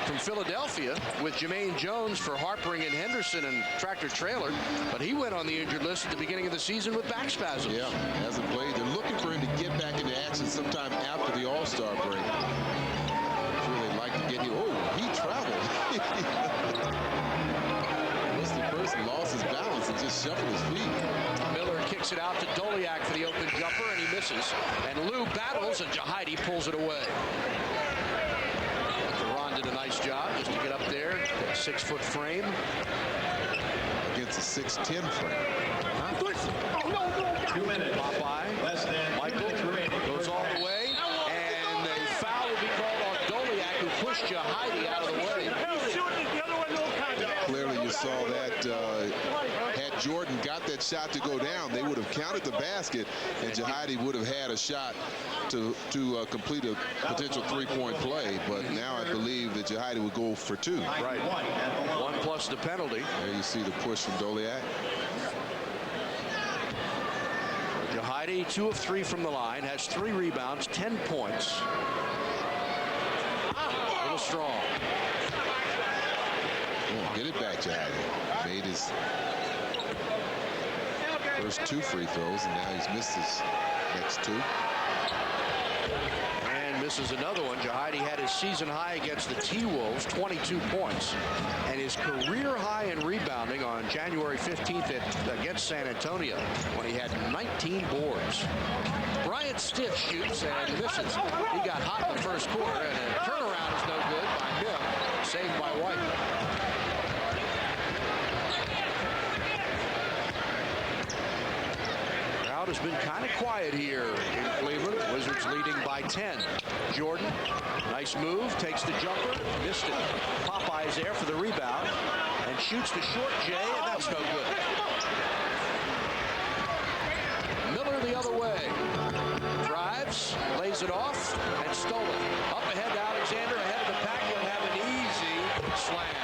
from Philadelphia with Jermaine Jones for Harpering and Henderson and Tractor Trailer, but he went on the injured list at the beginning of the season with back spasms. Yeah, hasn't played. They're looking for him to get back into action sometime after the All-Star break. I'm sure they'd like to get him. Oh, he traveled. What's the person lost his balance and just shuffled his feet. Miller kicks it out to Doliak for the open jumper, and he misses. And Lou battles, and Jahidi pulls it away. Ron did a nice job just to get up there, that 6-foot frame. Against a 6'10" frame. 2 minutes. Popeye. Less than Michael goes all the way, and a foul will be called on Doliak, who pushed Jahidi out of the way. Clearly you saw that had Jordan got that shot to go down, they would have counted the basket, and Jahidi would have had a shot to complete a potential 3-point play. But now I believe that Jahidi would go for 2. Right. 1 plus the penalty. There you see the push from Doliak. Jahidi 2 of 3 from the line, has 3 rebounds, 10 points. A little strong. Oh, get it back, Jahidi. Made his first 2 free throws, and now he's missed his next 2. And misses another one. Jahidi had his season high against the T-Wolves, 22 points, and his career high in rebounding on January 15th against San Antonio when he had 19 boards. Bryant Stiff shoots and misses. He got hot in the first quarter, and a turnaround is no good by Mill, saved by White. Crowd has been kind of quiet here in Cleveland. Wizards leading by 10. Jordan, nice move, takes the jumper, missed it. Popeye's there for the rebound and shoots the short J, and that's no good. Miller the other way. Drives, lays it off, and stolen. Up ahead to Alexander, ahead of the pack. He'll have an easy slam.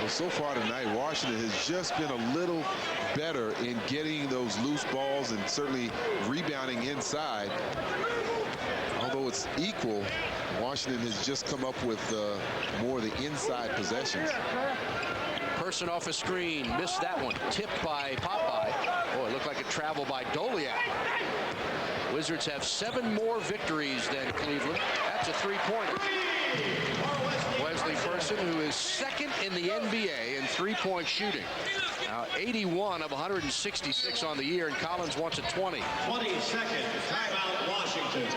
Well, so far tonight, Washington has just been a little better in getting those loose balls and certainly rebounding inside. Although it's equal, Washington has just come up with more of the inside possessions. Person off a screen, missed that one. Tipped by Popeye. Oh, it looked like a travel by Doliak. Wizards have 7 more victories than Cleveland. That's a 3-pointer. Wesley Person, who is 2nd in the NBA in 3-point shooting. Now 81 of 166 on the year, and Collins wants a 20. 20 seconds. Timeout, Washington.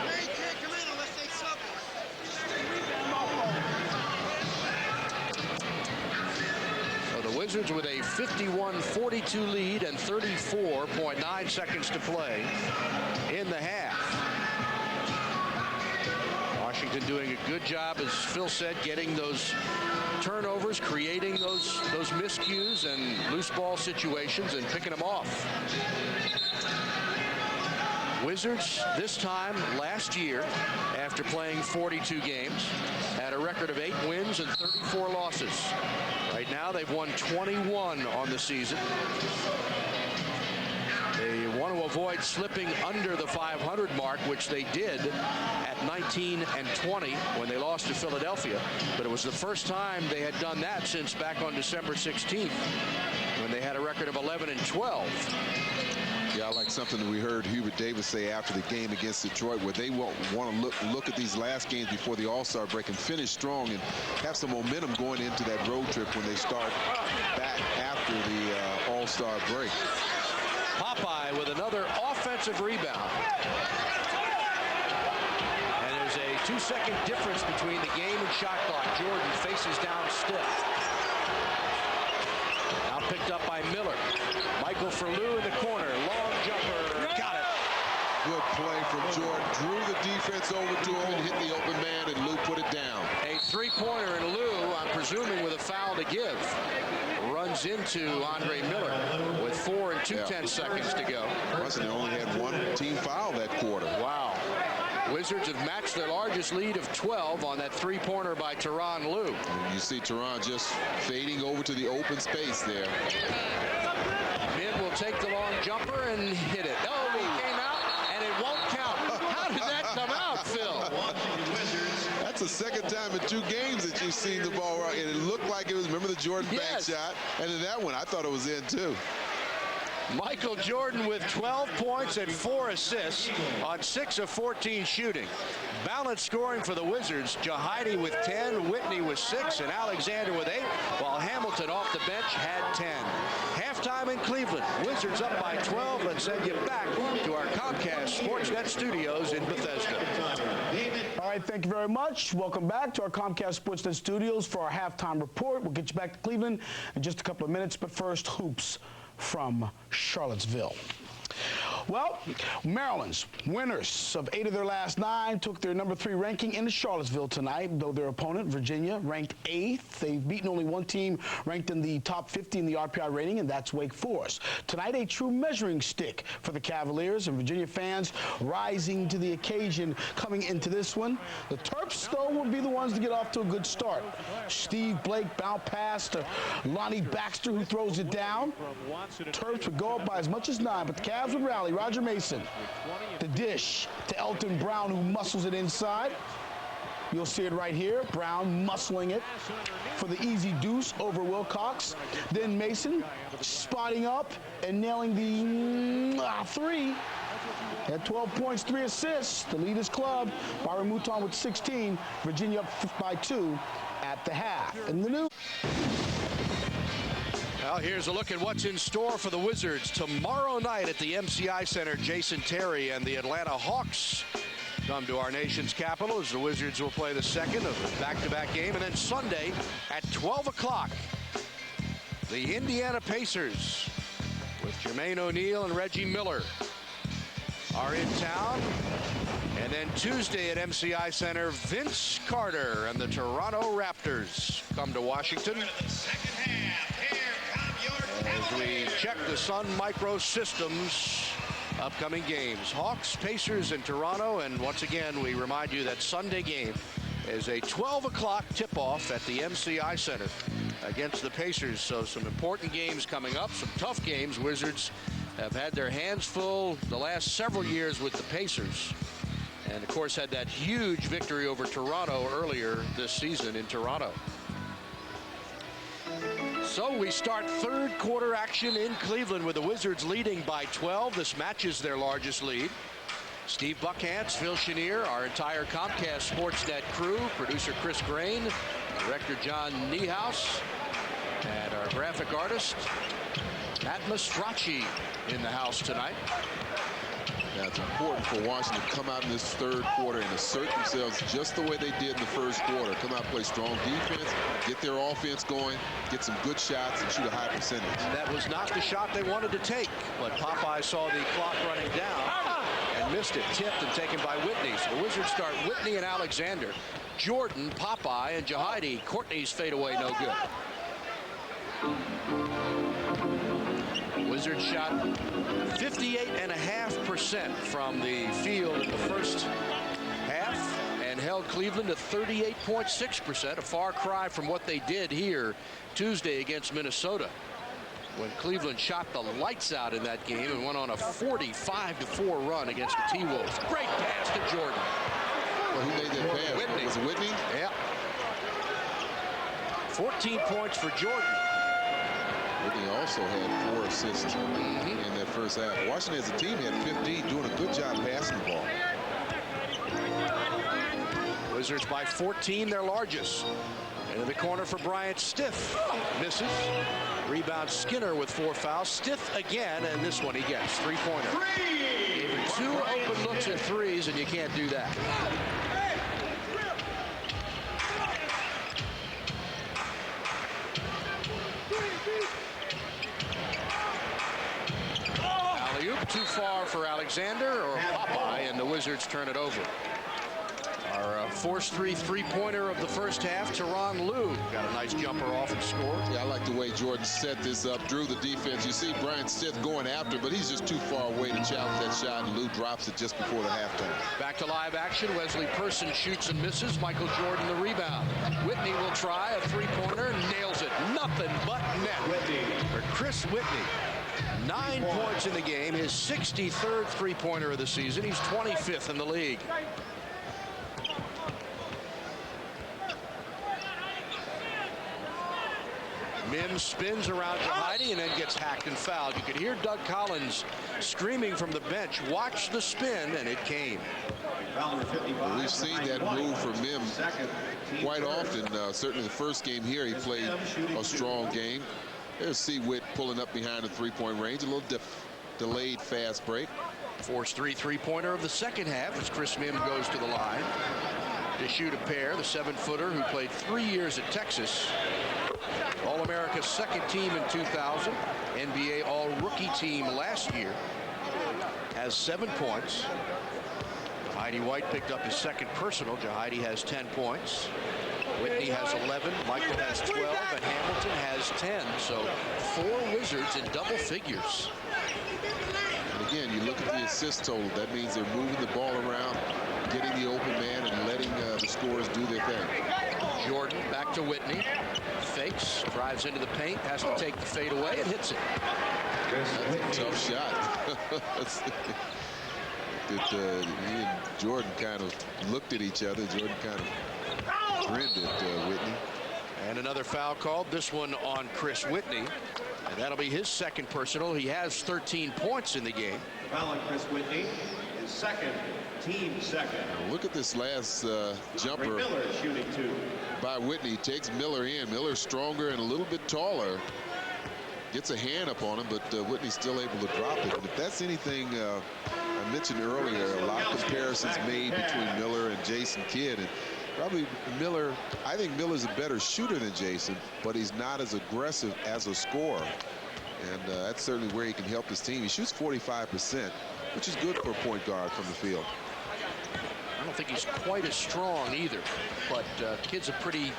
So the Wizards with a 51-42 lead and 34.9 seconds to play in the half. Washington doing a good job, as Phil said, getting those turnovers, creating those miscues and loose ball situations and picking them off. Wizards this time last year, after playing 42 games, had a record of 8 wins and 34 losses. Right now they've won 21 on the season. They want to avoid slipping under the 500 mark, which they did at 19-20 when they lost to Philadelphia. But it was the first time they had done that since back on December 16th when they had a record of 11-12. Yeah, I like something that we heard Hubert Davis say after the game against Detroit, where they want to look at these last games before the All-Star break and finish strong and have some momentum going into that road trip when they start back after the All-Star break. Popeye with another offensive rebound. And there's a 2-second difference between the game and shot clock. Jordan faces down stiff. Now picked up by Miller. Michael for Lou in the corner. Long jumper. Got it. Good play from Jordan. Drew the defense over to him, hit the open man, and Lou put it down. A three-pointer, and Lou, I'm presuming with a foul to give, runs into Andre Miller with 4 and 2/10 seconds to go. Washington only had one team foul that quarter. Wow. Wizards have matched their largest lead of 12 on that three-pointer by Tyronn Lue. And you see Tyronn just fading over to the open space there. Min will take the long jumper and hit it. Oh, he came out, and it won't count. How did that come out, Phil? That's the second time in 2 games that you've seen the ball right, and it looked like it was, remember the Jordan bank shot? And then that one, I thought it was in, too. Michael Jordan with 12 points and 4 assists on 6 of 14 shooting. Balanced scoring for the Wizards. Jahidi with 10, Whitney with 6, and Alexander with 8, while Hamilton off the bench had 10. Halftime in Cleveland. Wizards up by 12. Let's send you back to our Comcast Sportsnet studios in Bethesda. All right, thank you very much. Welcome back to our Comcast Sportsnet studios for our halftime report. We'll get you back to Cleveland in just a couple of minutes, but first, hoops from Charlottesville. Well, Maryland's winners of 8 of their last 9 took their number 3 ranking into Charlottesville tonight, though their opponent, Virginia, ranked 8th. They've beaten only one team ranked in the top 50 in the RPI rating, and that's Wake Forest. Tonight, a true measuring stick for the Cavaliers, and Virginia fans rising to the occasion coming into this one. The Terps, though, will be the ones to get off to a good start. Steve Blake bounce pass to Lonnie Baxter, who throws it down. Terps would go up by as much as 9, but the Cavs would rally. Roger Mason, the dish to Elton Brown, who muscles it inside. You'll see it right here. Brown muscling it for the easy deuce over Wilcox. Then Mason spotting up and nailing the 3. At 12 points, 3 assists. The lead is club. Byron Mouton with 16. Virginia up by 2 at the half. And the new. Well, here's a look at what's in store for the Wizards tomorrow night at the MCI Center. Jason Terry and the Atlanta Hawks come to our nation's capital as the Wizards will play the second of the back-to-back game. And then Sunday at 12 o'clock, the Indiana Pacers with Jermaine O'Neal and Reggie Miller are in town. And then Tuesday at MCI Center, Vince Carter and the Toronto Raptors come to Washington. As we check the Sun Microsystems upcoming games, Hawks, Pacers, and Toronto. And once again, we remind you that Sunday game is a 12 o'clock tip-off at the MCI Center against the Pacers. So some important games coming up, some tough games. Wizards have had their hands full the last several years with the Pacers. And, of course, had that huge victory over Toronto earlier this season in Toronto. So we start third quarter action in Cleveland with the Wizards leading by 12. This matches their largest lead. Steve Buckhantz, Phil Chenier, our entire Comcast Sportsnet crew, producer Chris Grain, director John Niehaus, and our graphic artist, Matt Mastracci, in the house tonight. Yeah, it's important for Washington to come out in this third quarter and assert themselves just the way they did in the first quarter. Come out, play strong defense, get their offense going, get some good shots, and shoot a high percentage. And that was not the shot they wanted to take, but Popeye saw the clock running down and missed it. Tipped and taken by Whitney. So the Wizards start Whitney and Alexander. Jordan, Popeye, and Jahidi. Courtney's fadeaway no good. Wizards shot 58.5% from the field in the first half and held Cleveland to 38.6%, a far cry from what they did here Tuesday against Minnesota, when Cleveland shot the lights out in that game and went on a 45-4 run against the T-Wolves. Great pass to Jordan. Well, who made that pass? Whitney. Was it Whitney? Yeah. 14 points for Jordan. Whitney also had 4 assists in that first half. Washington as a team had 15, doing a good job passing the ball. Wizards by 14, their largest. Into the corner for Bryant. Stith misses. Rebound Skinner with 4 fouls. Stith again, and this one he gets. 3-pointer. Gave him 2 open looks at threes, and you can't do that. Alley-oop too far for Alexander or Popeye, and the Wizards turn it over. Our forced 3-pointer of the first half, Tyronn Lue got a nice jumper off and scored. Yeah, I like the way Jordan set this up, drew the defense. You see Bryant Stith going after, but he's just too far away to challenge that shot, and Lue drops it just before the halftime. Back to live action. Wesley Person shoots and misses. Michael Jordan the rebound. Whitney will try a 3-pointer, nails it. Nothing but net. For Chris Whitney. 9 points in the game, his 63rd 3-pointer of the season. He's 25th in the league. Mims spins around Jahidi and then gets hacked and fouled. You could hear Doug Collins screaming from the bench, watch the spin, and it came. We've seen that move from Mims quite often. Certainly the first game here, he played a strong game. There's C-Witt pulling up behind the 3-point range. A little delayed fast break. Forced 3-pointer of the second half as Chris Mims goes to the line to shoot a pair. The 7-footer who played 3 years at Texas. All-America's second team in 2000. NBA All-Rookie team last year. Has 7 points. Jahidi White picked up his second personal. Jahidi has 10 points. Whitney has 11. Michael has 12. And Hamilton has 10. So 4 Wizards in double figures. And again, you look at the assist total. That means they're moving the ball around, getting the open man, and letting the scorers do their thing. Jordan back to Whitney. Fakes, drives into the paint, has to take the fade away and hits it. That's a tough shot. He and Jordan kind of looked at each other. Jordan kind of grinned at Whitney. And another foul called, this one on Chris Whitney. And that'll be his second personal. He has 13 points in the game. Foul on Chris Whitney, his second, team second. Look at this last jumper Miller shooting 2. by Whitney. Takes Miller in. Miller's stronger and a little bit taller. Gets a hand up on him, but Whitney's still able to drop it. And if that's anything I mentioned earlier, a lot of comparisons made between Miller and Jason Kidd. And probably Miller, I think Miller's a better shooter than Jason, but he's not as aggressive as a scorer. And that's certainly where he can help his team. He shoots 45%, which is good for a point guard from the field. I don't think he's quite as strong either, but Kidd's a pretty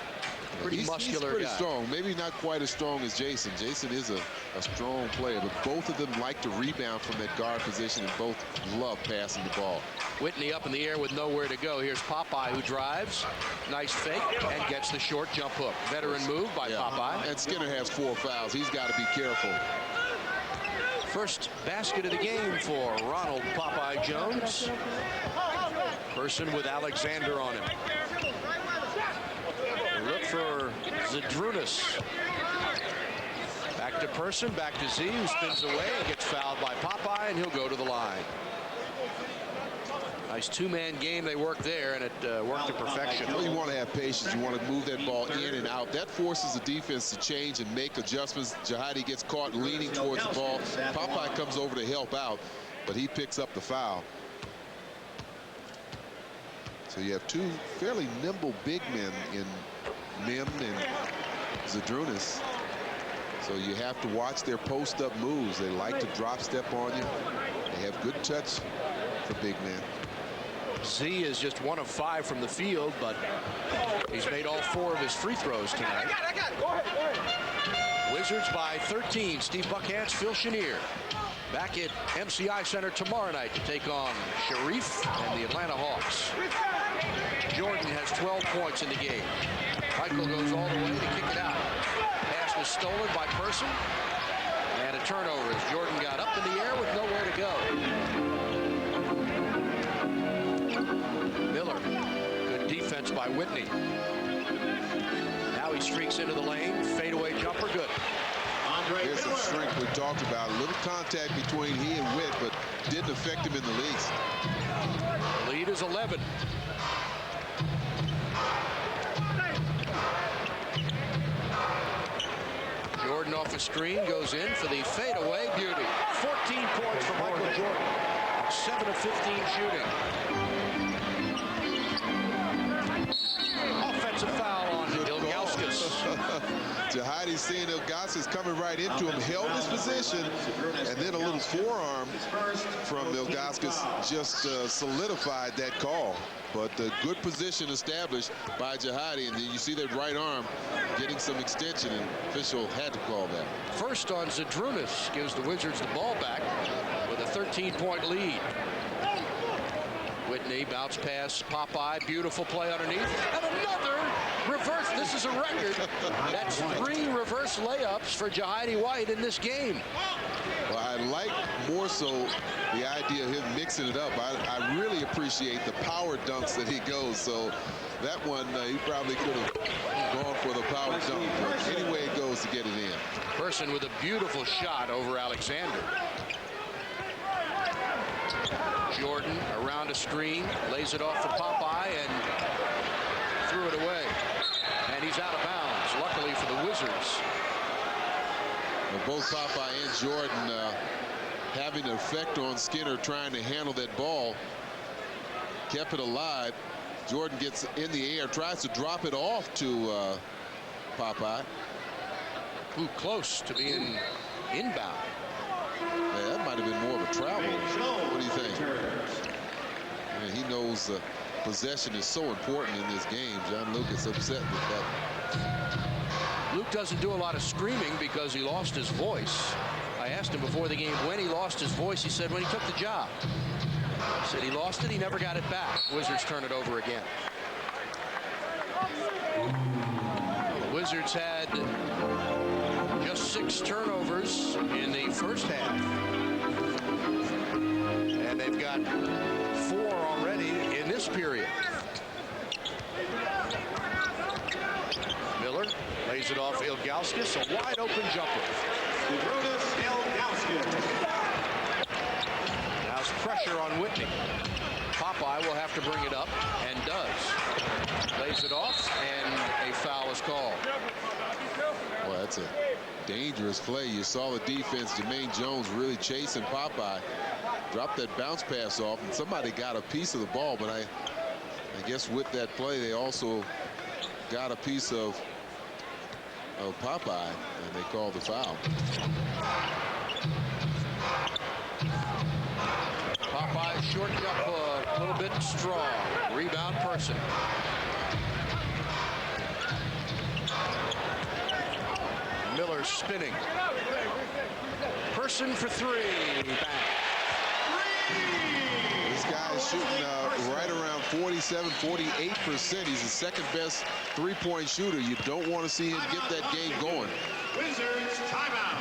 muscular he's pretty guy. strong. Maybe not quite as strong as Jason. Jason is a strong player, but both of them like to rebound from that guard position, and both love passing the ball. Whitney up in the air with nowhere to go. Here's Popeye who drives. Nice fake and gets the short jump hook. Veteran move by Popeye. And Skinner has 4 fouls. He's got to be careful. First basket of the game for Ronald Popeye Jones. Person with Alexander on him. Look for Zydrunas. Back to Person, back to Z, who spins away and gets fouled by Popeye, and he'll go to the line. Nice 2-man game they worked there, and it worked to perfection. Well, you want to have patience. You want to move that ball in and out. That forces the defense to change and make adjustments. Jahidi gets caught leaning towards the ball. Popeye comes over to help out, but he picks up the foul. So you have 2 fairly nimble big men in Mim and Zydrunas. So you have to watch their post-up moves. They like to drop step on you. They have good touch for big men. Z is just 1 of 5 from the field, but he's made all 4 of his free throws tonight. I got it. Go ahead. Wizards by 13. Steve Buckhantz, Phil Chenier. Back at MCI Center tomorrow night to take on Sharif and the Atlanta Hawks. Jordan has 12 points in the game. Michael goes all the way to kick it out. Pass was stolen by Person. And a turnover as Jordan got up in the air with nowhere to go. Miller, good defense by Whitney. Now he streaks into the lane. Fadeaway jumper, good. On There's some strength we talked about. A little contact between he and Witt, but didn't affect him in the least. The lead is 11. Jordan off the screen, goes in for the fadeaway beauty. 14 points for Michael Jordan. 7 of 15 shooting. Offensive foul on Ilgauskas. Jahidi seeing Ilgauskas coming right into him, held his position, and then a little forearm from Ilgauskas just solidified that call. But good position established by Jahidi, and then you see that right arm getting some extension, and official had to call that. First on Zydrunas gives the Wizards the ball back with a 13-point lead. Whitney, bounce pass, Popeye, beautiful play underneath, and another reverse. This is a record. That's 3 reverse layups for Jahidi White in this game. Well, I like more so the idea of him mixing it up. I really appreciate the power dunks that he goes. So that one, he probably could have gone for the power dunk. But anyway it goes to get it in. Person with a beautiful shot over Alexander. Jordan around a screen, lays it off for Popeye and threw it away. And he's out of bounds, luckily for the Wizards. Well, both Popeye and Jordan having an effect on Skinner trying to handle that ball. Kept it alive. Jordan gets in the air, tries to drop it off to Popeye. Ooh, close to being inbound. Yeah, that might have been more of a travel. What do you think? Yeah, he knows possession is so important in this game. John Lucas upset with that. Luke doesn't do a lot of screaming because he lost his voice. I asked him before the game when he lost his voice. He said when he took the job. He said he lost it, he never got it back. Wizards turn it over again. The Wizards had just 6 turnovers in the first half. And they've got 4 already in this period. Miller lays it off Ilgauskas, a wide open jumper. Now it's pressure on Whitney. Popeye will have to bring it up and does. Lays it off and a foul is called. Well, that's a dangerous play. You saw the defense, Jermaine Jones really chasing Popeye. Dropped that bounce pass off, and somebody got a piece of the ball, but I guess with that play they also got a piece of Popeye, and they called the foul. Popeye shortened up a little bit strong. Rebound Person. Miller spinning. Person for 3. Bang. This guy is shooting right around 47, 48%. He's the second best three-point shooter. You don't want to see him get that game going. Wizards timeout.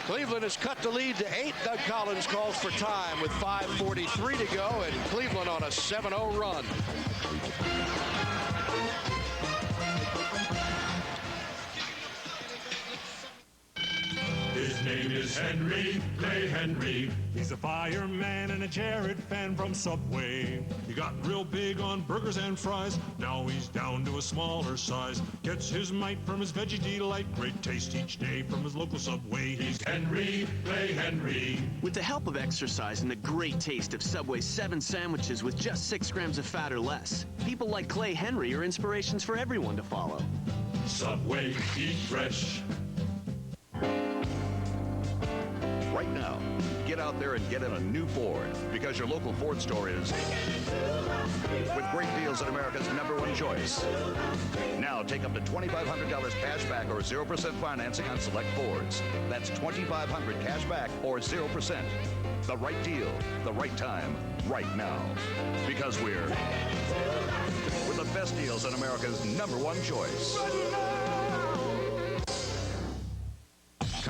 Cleveland has cut the lead to 8. Doug Collins calls for time with 5:43 to go, and Cleveland on a 7-0 run. His name is Henry, Clay Henry. He's a fireman and a Jared fan from Subway. He got real big on burgers and fries. Now he's down to a smaller size. Gets his might from his Veggie Delight. Great taste each day from his local Subway. He's Henry, Clay Henry. With the help of exercise and the great taste of Subway's 7 sandwiches with just 6 grams of fat or less, people like Clay Henry are inspirations for everyone to follow. Subway, eat fresh. Right now, get out there and get in a new Ford, because your local Ford store is with great deals at America's #1 choice. Now take up to $2,500 cash back or 0% financing on select Fords. That's $2,500 cash back or 0%. The right deal, the right time, right now. Because we're with the best deals at America's #1 choice.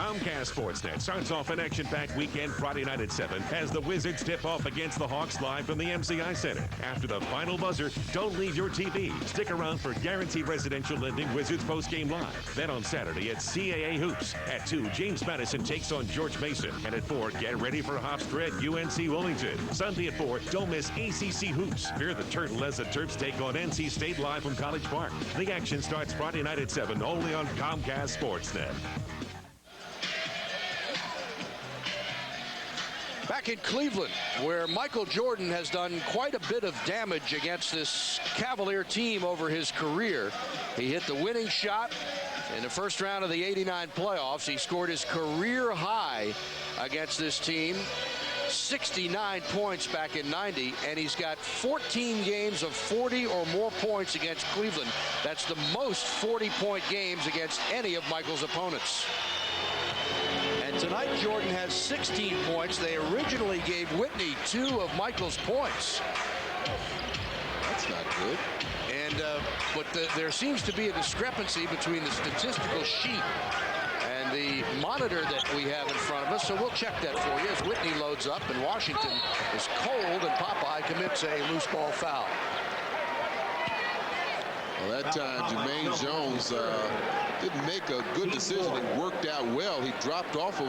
Comcast Sportsnet starts off an action-packed weekend Friday night at 7 as the Wizards tip off against the Hawks live from the MCI Center. After the final buzzer, don't leave your TV. Stick around for Guaranty Residential Lending Wizards postgame live. Then on Saturday at CAA Hoops. At 2, James Madison takes on George Mason. And at 4, get ready for Hofstra at UNC Wilmington. Sunday at 4, don't miss ACC Hoops. Hear the Turtle as the Terps take on NC State live from College Park. The action starts Friday night at 7 only on Comcast Sportsnet. Back in Cleveland, where Michael Jordan has done quite a bit of damage against this Cavalier team over his career. He hit the winning shot in the first round of the '89 playoffs. He scored his career high against this team, 69 points back in '90, and he's got 14 games of 40 or more points against Cleveland. That's the most 40-point games against any of Michael's opponents. And tonight, Jordan has 16 points. They originally gave Whitney 2 of Michael's points. That's not good. And but there seems to be a discrepancy between the statistical sheet and the monitor that we have in front of us. So we'll check that for you as Whitney loads up and Washington is cold and Popeye commits a loose ball foul. Well, that time Jermaine Jones didn't make a good decision. It worked out well. He dropped off of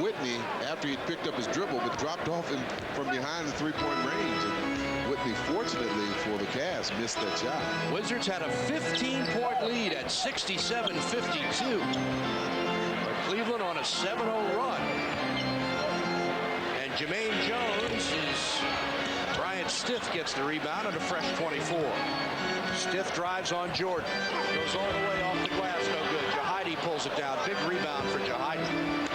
Whitney after he'd picked up his dribble, but dropped off from behind the three-point range. And Whitney, fortunately for the Cavs, missed that shot. Wizards had a 15-point lead at 67-52. Cleveland on a 7-0 run. And Jermaine Jones is... Bryant Stiff gets the rebound and a fresh 24. Stiff drives on Jordan. Goes all the way off the glass, no good. Jahidi pulls it down. Big rebound for Jahidi.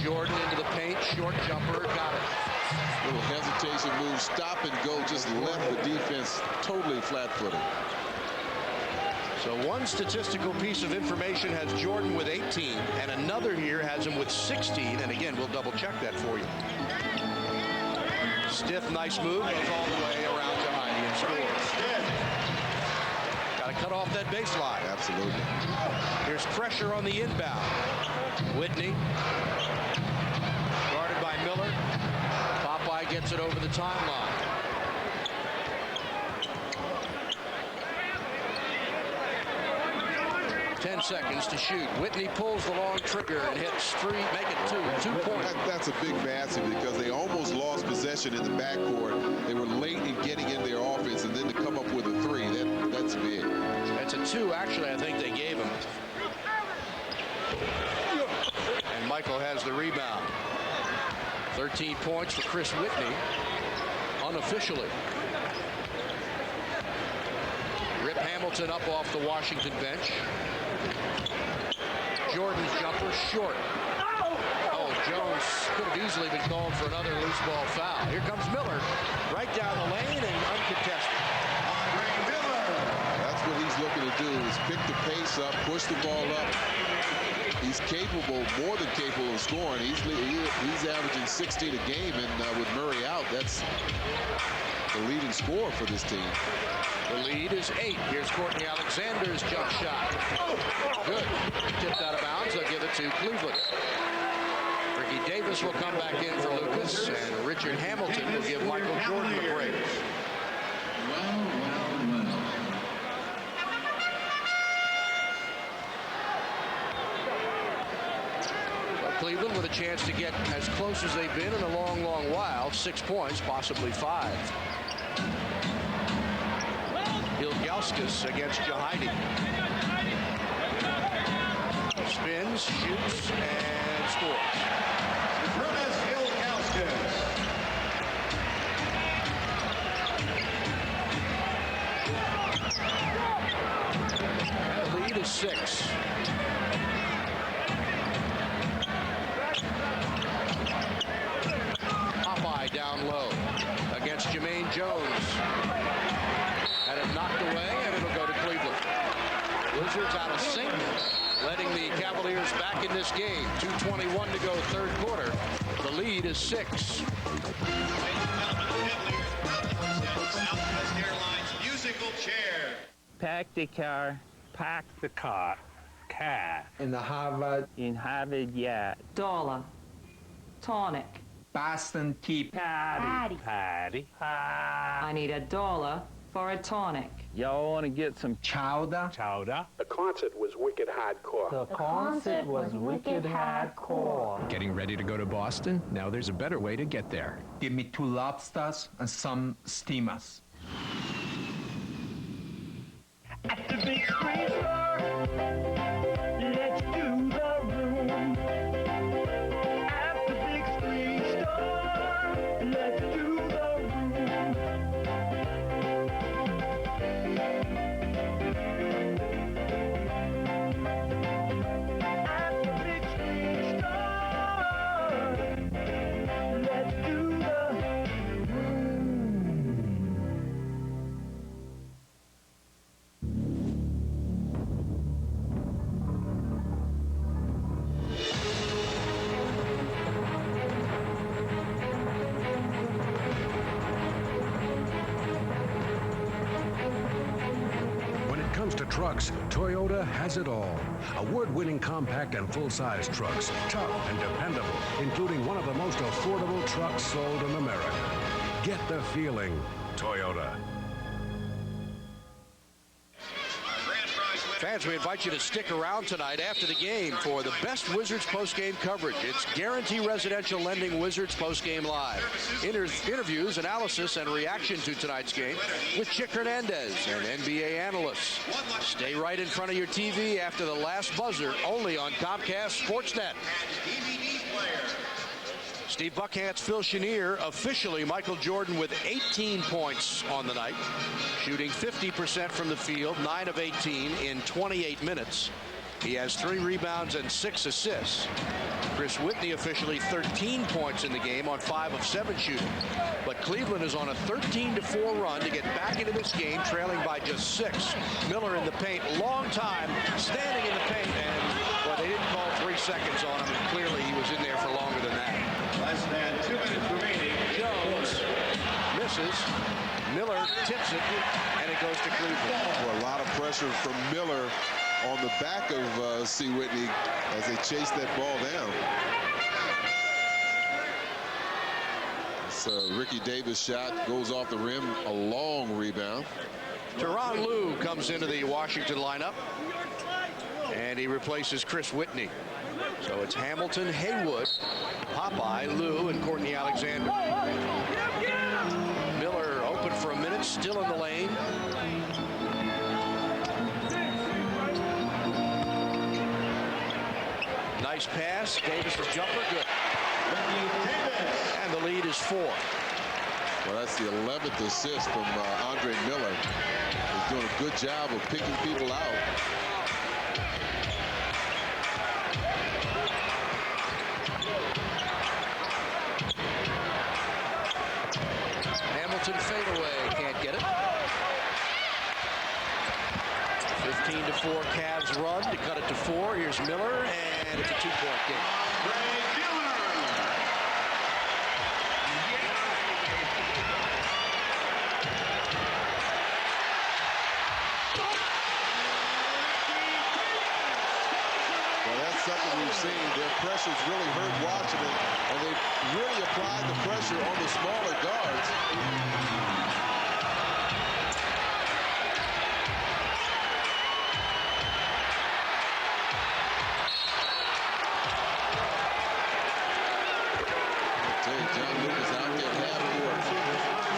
Jordan into the paint, short jumper, got it. Little hesitation move, stop and go, just left the defense totally flat-footed. So one statistical piece of information has Jordan with 18, and another here has him with 16. And again, we'll double check that for you. Stiff, nice move, goes all the way around to Heidi and scores. Got to cut off that baseline. Absolutely. Here's pressure on the inbound. Whitney, guarded by Miller. Popeye gets it over the timeline. 10 seconds to shoot. Whitney pulls the long trigger and hits three, make it 2 points. That's a big basket because they almost lost possession in the backcourt. They were late in getting in their offense, and then to come up with a 3, that's big. That's a 2, actually, I think they gave him. And Michael has the rebound. 13 points for Chris Whitney, unofficially. Rip Hamilton up off the Washington bench. Jordan's jumper short. Oh, Jones could have easily been called for another loose ball foul. Here comes Miller, right down the lane and uncontested. That's what he's looking to do, is pick the pace up, push the ball up. He's capable, more than capable of scoring. He's averaging 16 a game, and with Murray out, that's the leading scorer for this team. The lead is 8. Here's Courtney Alexander's jump shot. Good. Tipped out of bounds. They'll give it to Cleveland. Ricky Davis will come back in for Lucas, and Richard Hamilton will give Michael Jordan the break. So Cleveland with a chance to get as close as they've been in a long, long while. 6 points, possibly 5. Ilgauskas against Jahidi. Spins, shoots, and scores. Jonas Ilgauskas. The lead is 6. Popeye down low against Jermaine Jones. Had it knocked away, and it'll go to Cleveland. Wizards out of sync. letting the Cavaliers back in this game. 2:21 to go, third quarter. The lead is 6. Southwest Airlines musical chair. Pack the car. Pack the car. In the Harvard. In Harvard, yeah. Dollar. Tonic. Boston Tea Party. Patty. I need $1 for a tonic. Y'all want to get some chowder? Chowder. The concert was wicked hardcore. The concert was wicked hardcore. Getting ready to go to Boston? Now there's a better way to get there. Give me 2 lobsters and some steamers. At the big screen store, let's do the room. At the big screen store, let's do the room. At the big screen store, let's do the room. When it comes to trucks, Toyota has it all. Award-winning compact and full-size trucks, tough and dependable, including one of the most affordable trucks sold in America. Get the feeling, Toyota. Fans, we invite you to stick around tonight after the game for the best Wizards postgame coverage. It's Guarantee Residential Lending Wizards Postgame Live. Interviews, analysis, and reaction to tonight's game with Chick Hernandez and NBA analysts. Stay right in front of your TV after the last buzzer, only on Comcast Sportsnet. Steve Buckhantz, Phil Chenier, officially Michael Jordan with 18 points on the night, shooting 50% from the field, 9 of 18 in 28 minutes. He has 3 rebounds and 6 assists. Chris Whitney officially 13 points in the game on 5 of 7 shooting. But Cleveland is on a 13-4 run to get back into this game, trailing by just 6. Miller in the paint, long time standing in the paint, and well, they didn't call 3 seconds on him, and clearly he was in there for longer than that. Less than 2 minutes remaining. Jones misses. Miller tips it, and it goes to Cleveland. Well, a lot of pressure from Miller on the back of C. Whitney as they chase that ball down. It's a Ricky Davis shot, goes off the rim, a long rebound. Tyronn Lue comes into the Washington lineup, and he replaces Chris Whitney. So it's Hamilton, Haywood, Popeye, Lue, and Courtney Alexander. Miller open for a minute, still in the lane. Nice pass. Davis's jumper, good. And the lead is 4. Well, that's the 11th assist from Andre Miller. He's doing a good job of picking people out. Hamilton fadeaway, can't get it. 15-4 Cavs run to cut it to 4. Here's Miller, and it's a 2-point game. Something we've seen. Their pressure's really hurt watching it, and they've really applied the pressure on the smaller guards. I tell you, John Lucas out there at half court,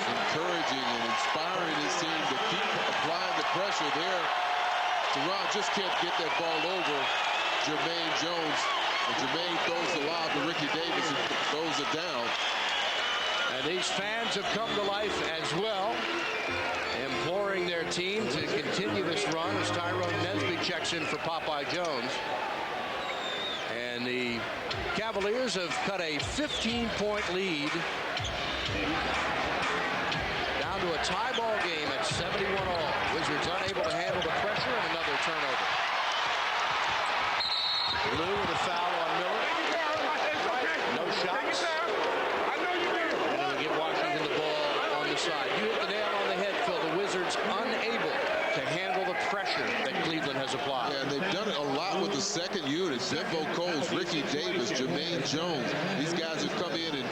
encouraging and inspiring his team to keep applying the pressure there. Tyronn just can't get that ball over Jermaine Jones, and Jermaine throws the lob to Ricky Davis and throws it down. And these fans have come to life as well, imploring their team to continue this run as Tyrone Nesby checks in for Popeye Jones. And the Cavaliers have cut a 15-point lead down to a tie ball game at 71 all. Wizards unable to handle the pressure, and another turnover. Yeah, and they've done it a lot with the second unit. Bimbo Coles, Ricky Davis, Jermaine Jones. These guys have come in and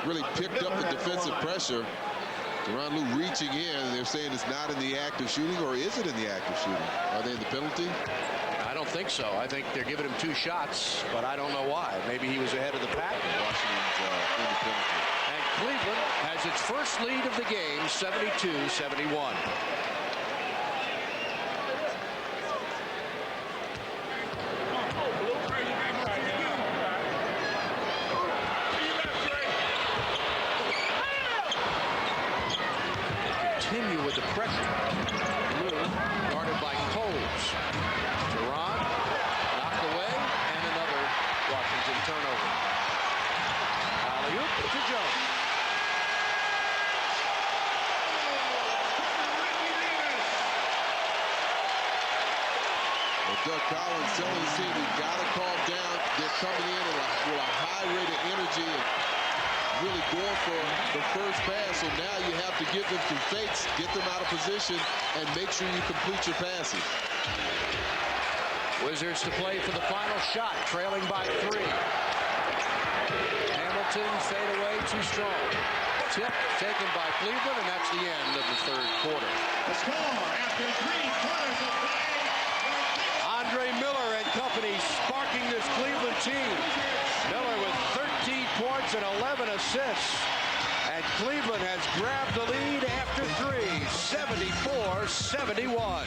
really picked up the defensive pressure. Tyronn Lue reaching in. They're saying it's not in the act of shooting, or is it in the act of shooting? Are they in the penalty? I don't think so. I think they're giving him 2 shots, but I don't know why. Maybe he was ahead of the pack. Washington's in the penalty. And Cleveland has its first lead of the game, 72-71. Continue with the pressure. Lue guarded by Coles. Tyronn knocked away, and another Washington turnover. Alley-oop to Jones. Well, Doug Collins telling the team, we've got to calm down. They're coming in with a high rate of energy and really going for the first pass. So now you have to give them some fakes, get them out of position, and make sure you complete your passes. Wizards to play for the final shot, trailing by 3. Hamilton fade away, too strong. Tip taken by Cleveland, and that's the end of the third quarter. The score after 3 quarters of play. Andre Miller and company sparking this Cleveland team. Miller with 13 points and 11 assists. And Cleveland has grabbed the lead after 3, 74-71.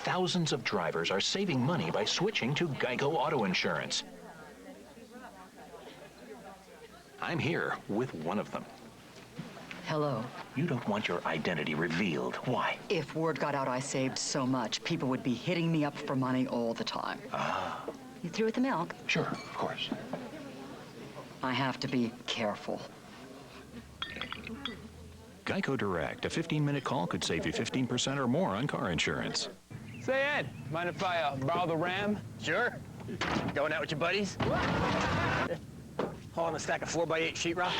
Thousands of drivers are saving money by switching to Geico Auto Insurance. I'm here with one of them. Hello. You don't want your identity revealed. Why? If word got out I saved so much, people would be hitting me up for money all the time. Ah. You through with the milk? Sure, of course. I have to be careful. Geico Direct. A 15-minute call could save you 15% or more on car insurance. Say, Ed, mind if I borrow the Ram? Sure. Going out with your buddies? Hauling a stack of 4x8 sheetrock?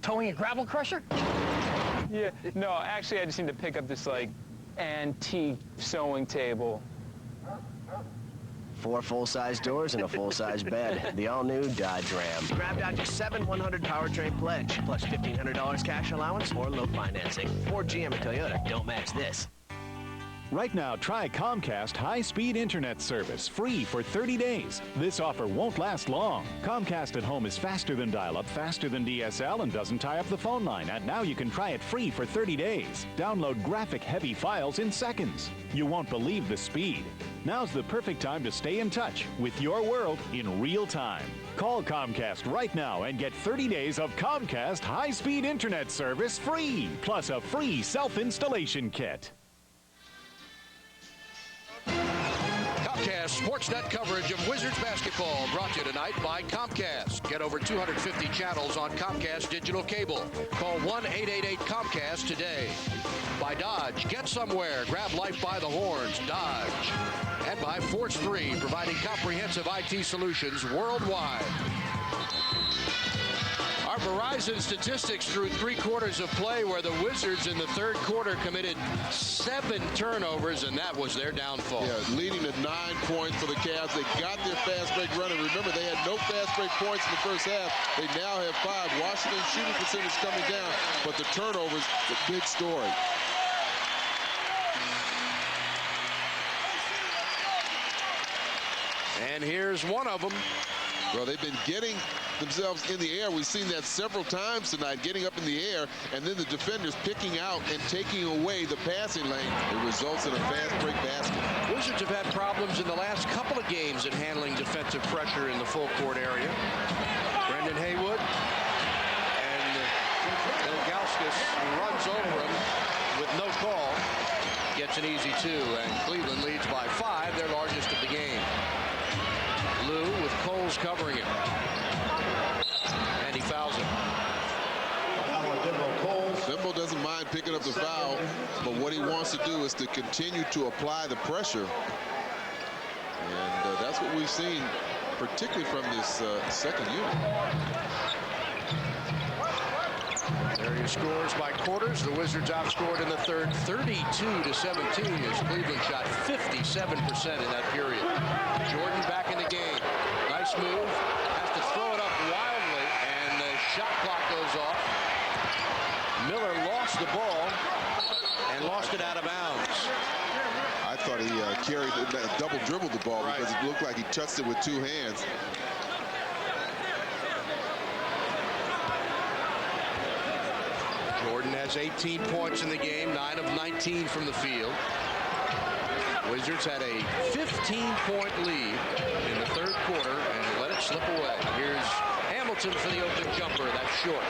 Towing a gravel crusher? Yeah, no, actually I just need to pick up this, like, antique sewing table. 4 full-size doors and a full-size bed. The all-new Dodge Ram. Grab Dodge's 7 100 powertrain pledge, plus $1,500 cash allowance or low financing. Ford, GM, and Toyota don't match this. Right now, try Comcast high-speed internet service free for 30 days. This offer won't last long. Comcast at home is faster than dial-up, faster than DSL, and doesn't tie up the phone line. And now you can try it free for 30 days. Download graphic-heavy files in seconds. You won't believe the speed. Now's the perfect time to stay in touch with your world in real time. Call Comcast right now and get 30 days of Comcast high-speed internet service free, plus a free self-installation kit. Comcast Sportsnet coverage of Wizards basketball brought to you tonight by Comcast. Get over 250 channels on Comcast digital cable. Call 1-888-COMCAST today. By Dodge, get somewhere. Grab life by the horns. Dodge. And by Force 3, providing comprehensive IT solutions worldwide. Our Verizon statistics through 3 quarters of play, where the Wizards in the third quarter committed 7 turnovers, and that was their downfall. Yeah, leading to 9 points for the Cavs. They got their fast break running. Remember, they had no fast break points in the first half. They now have 5. Washington's shooting percentage coming down, but the turnovers, the big story. And here's one of them. Well, they've been getting themselves in the air. We've seen that several times tonight, getting up in the air, and then the defenders picking out and taking away the passing lane. It results in a fast break basket. Wizards have had problems in the last couple of games in handling defensive pressure in the full court area. Brendan Haywood and Ilgauskas runs over him with no call. Gets an easy 2, and Cleveland leads by 5, their largest of the game. Lue with Coles covering him. And he fouls him. Bimbo doesn't mind picking up the foul, but what he wants to do is to continue to apply the pressure. And that's what we've seen particularly from this second unit. Area scores by quarters. The Wizards outscored in the third 32-17 as Cleveland shot 57% in that period. Jordan back in the game. Nice move. Has to throw it up wildly, and the shot clock goes off. Miller lost the ball and lost it out of bounds. I thought he double dribbled the ball because it looked like he touched it with two hands. Jordan has 18 points in the game, 9 of 19 from the field. Wizards had a 15-point lead in the third quarter and let it slip away. Here's Hamilton for the open jumper. That's short.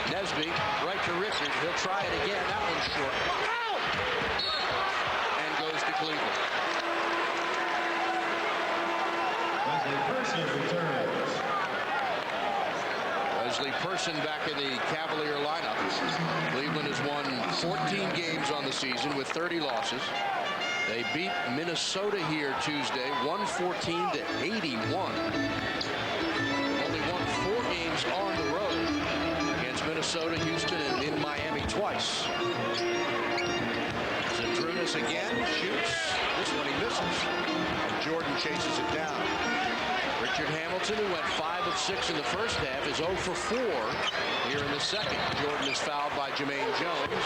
Nesby right to Richard. He'll try it again. That one's short. And goes to Cleveland. Wesley Person back in the Cavalier lineup. Cleveland has won 14 games on the season with 30 losses. They beat Minnesota here Tuesday, 114-81. Only won 4 games on the road against Minnesota, Houston, and in Miami twice. Zydrunas again shoots. This one he misses. And Jordan chases it down. Richard Hamilton, who went 5 of 6 in the first half, is 0 for 4 here in the second. Jordan is fouled by Jermaine Jones.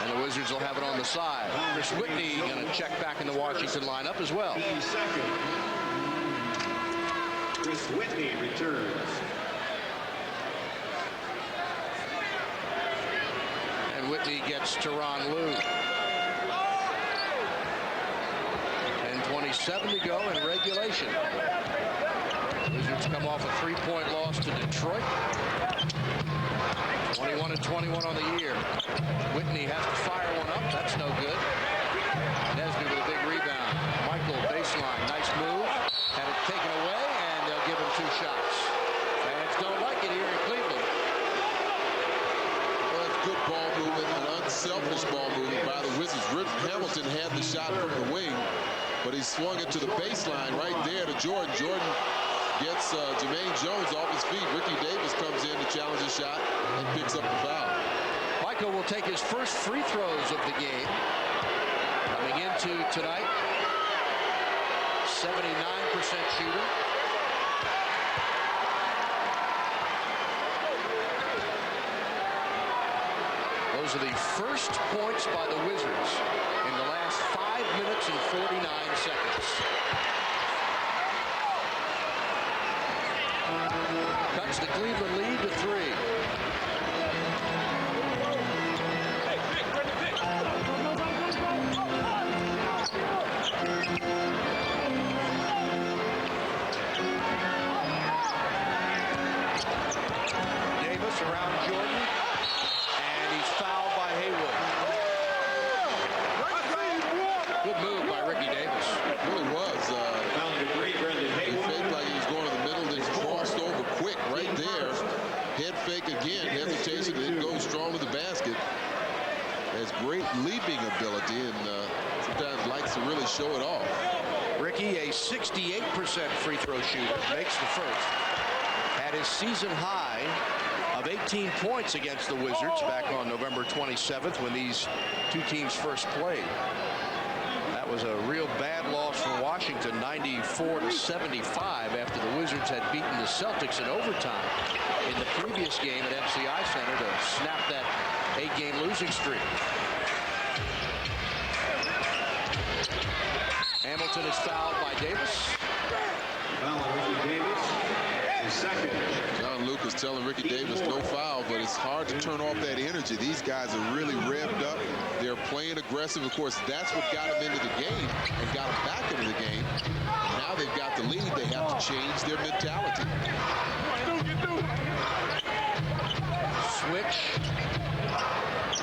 And the Wizards will have it on the side. Chris Whitney going to check back in the Washington lineup as well. Chris Whitney returns. And Whitney gets Tyronn Lue. 10:27 to go in regulation. Wizards come off a 3-point loss to Detroit. 21-21 on the year. Whitney has to fire one up. That's no good. Nesby with a big rebound. Michael baseline. Nice move. Had it taken away, and they'll give him 2 shots. Fans don't like it here in Cleveland. Well, it's good ball movement, an unselfish ball movement by the Wizards. Hamilton had the shot from the wing, but he swung it to the baseline right there to Jordan. Jordan gets Jermaine Jones off his feet. Ricky Davis comes in to challenge his shot and picks up the foul. Michael will take his first free throws of the game. Coming into tonight, 79% shooter. Those are the first points by the Wizards in the last 5 minutes and 49 seconds. Cuts the Cleveland lead to 3. Davis around Jordan, and he's fouled by Haywood. Good move by Ricky Davis. It really was. He faked like he was going to the middle, then crossed over quick right there. Head fake again, hesitation, then goes strong to the basket. Has great leaping ability and sometimes likes to really show it off. Ricky, a 68% free throw shooter, makes the first. Had his season high of 18 points against the Wizards back on November 27th when these two teams first played. That was a real bad loss for Washington, 94-75, after the Wizards had beaten the Celtics in overtime in the previous game at MCI Center to snap that 8-game losing streak. Hamilton is fouled by Davis. Foul on Ricky Davis. And second. John Lucas telling Ricky Davis no foul, but it's hard to turn off that energy. These guys are really revved up. They're playing aggressive. Of course, that's what got them into the game and got them back into the game. Now they've got the lead. They have to change their mentality. Switch.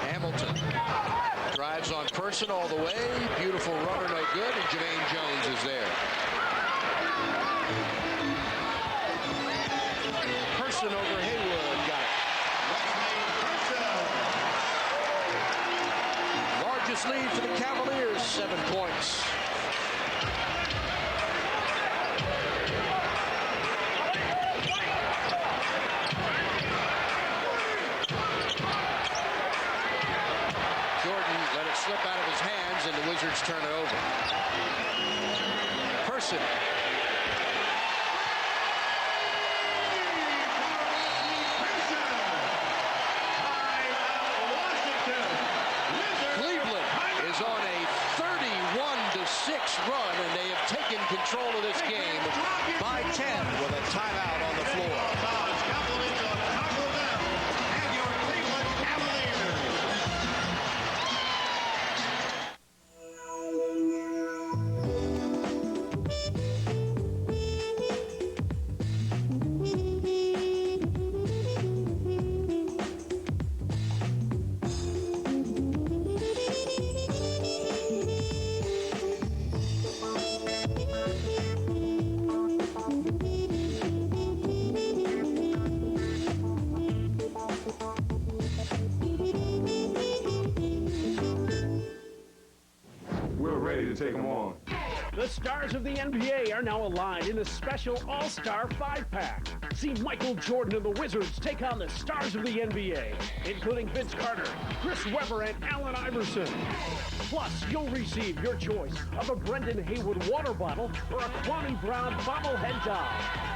Hamilton drives on Person all the way. Beautiful runner, no good, and Jermaine Jones is there. Person over Haywood, got it. Largest lead for the Cavaliers, 7 points. Wizards turn it over. Person. Cleveland is on a 31-6 run, and they have taken control of this game by 10 with a timeout on the floor. Take them on. The stars of the NBA are now aligned in a special All-Star 5-pack. See Michael Jordan and the Wizards take on the stars of the NBA, including Vince Carter, Chris Webber, and Allen Iverson. Plus, you'll receive your choice of a Brendan Haywood water bottle or a Kwame Brown bobblehead doll.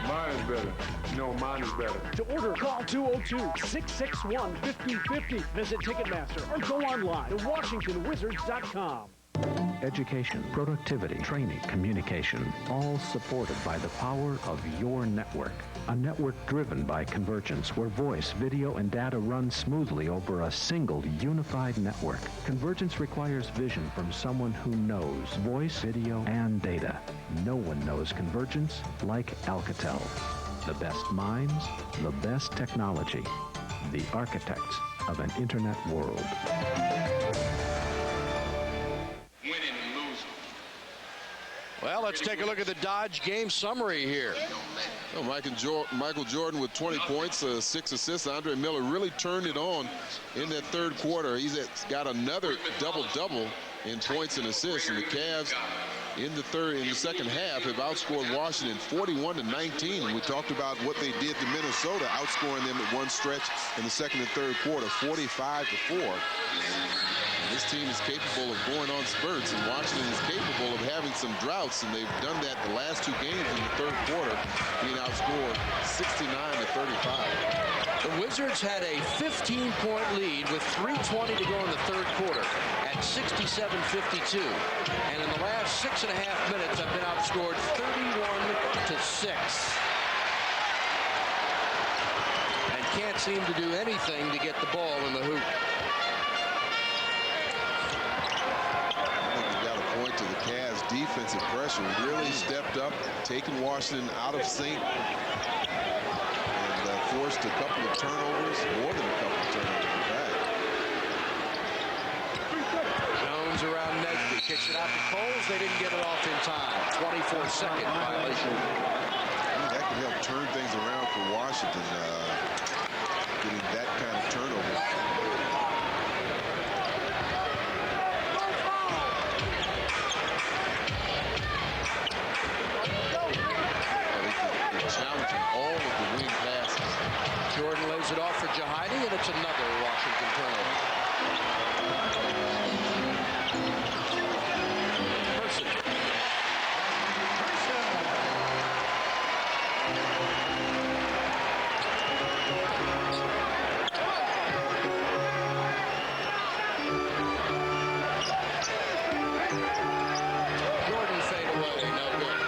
Mine is better. No, mine is better. To order, call 202-661-5050. Visit Ticketmaster or go online to WashingtonWizards.com. Education, productivity, training, communication, all supported by the power of your network. A network driven by convergence where voice, video, and data run smoothly over a single unified network. Convergence requires vision from someone who knows voice, video, and data. No one knows convergence like Alcatel. The best minds, the best technology, the architects of an internet world. Well, let's take a look at the Dodge game summary here. Well, Michael Jordan with 20 points, 6 assists. Andre Miller really turned it on in that third quarter. He's got another double-double in points and assists. And the Cavs in the second half have outscored Washington 41-19. And we talked about what they did to Minnesota, outscoring them at one stretch in the second and third quarter, 45-4. This team is capable of going on spurts, and Washington is capable of having some droughts, and they've done that the last two games in the third quarter, being outscored 69-35. The Wizards had a 15-point lead with 3:20 to go in the third quarter at 67-52, and in the last 6.5 minutes have been outscored 31-6. And can't seem to do anything to get the ball in the hoop. To the Cavs defensive pressure really stepped up, taking Washington out of sync, and forced a couple of turnovers, more than a couple of turnovers back. Jones around Nesby, kicks it out to Coles. They didn't get it off in time. 24-second violation. That could help turn things around for Washington, getting that kind of turnover. Challenging all of the wing passes. Jordan lays it off for Jahidi, and it's another Washington turnover. Person. Jordan fade away, no good.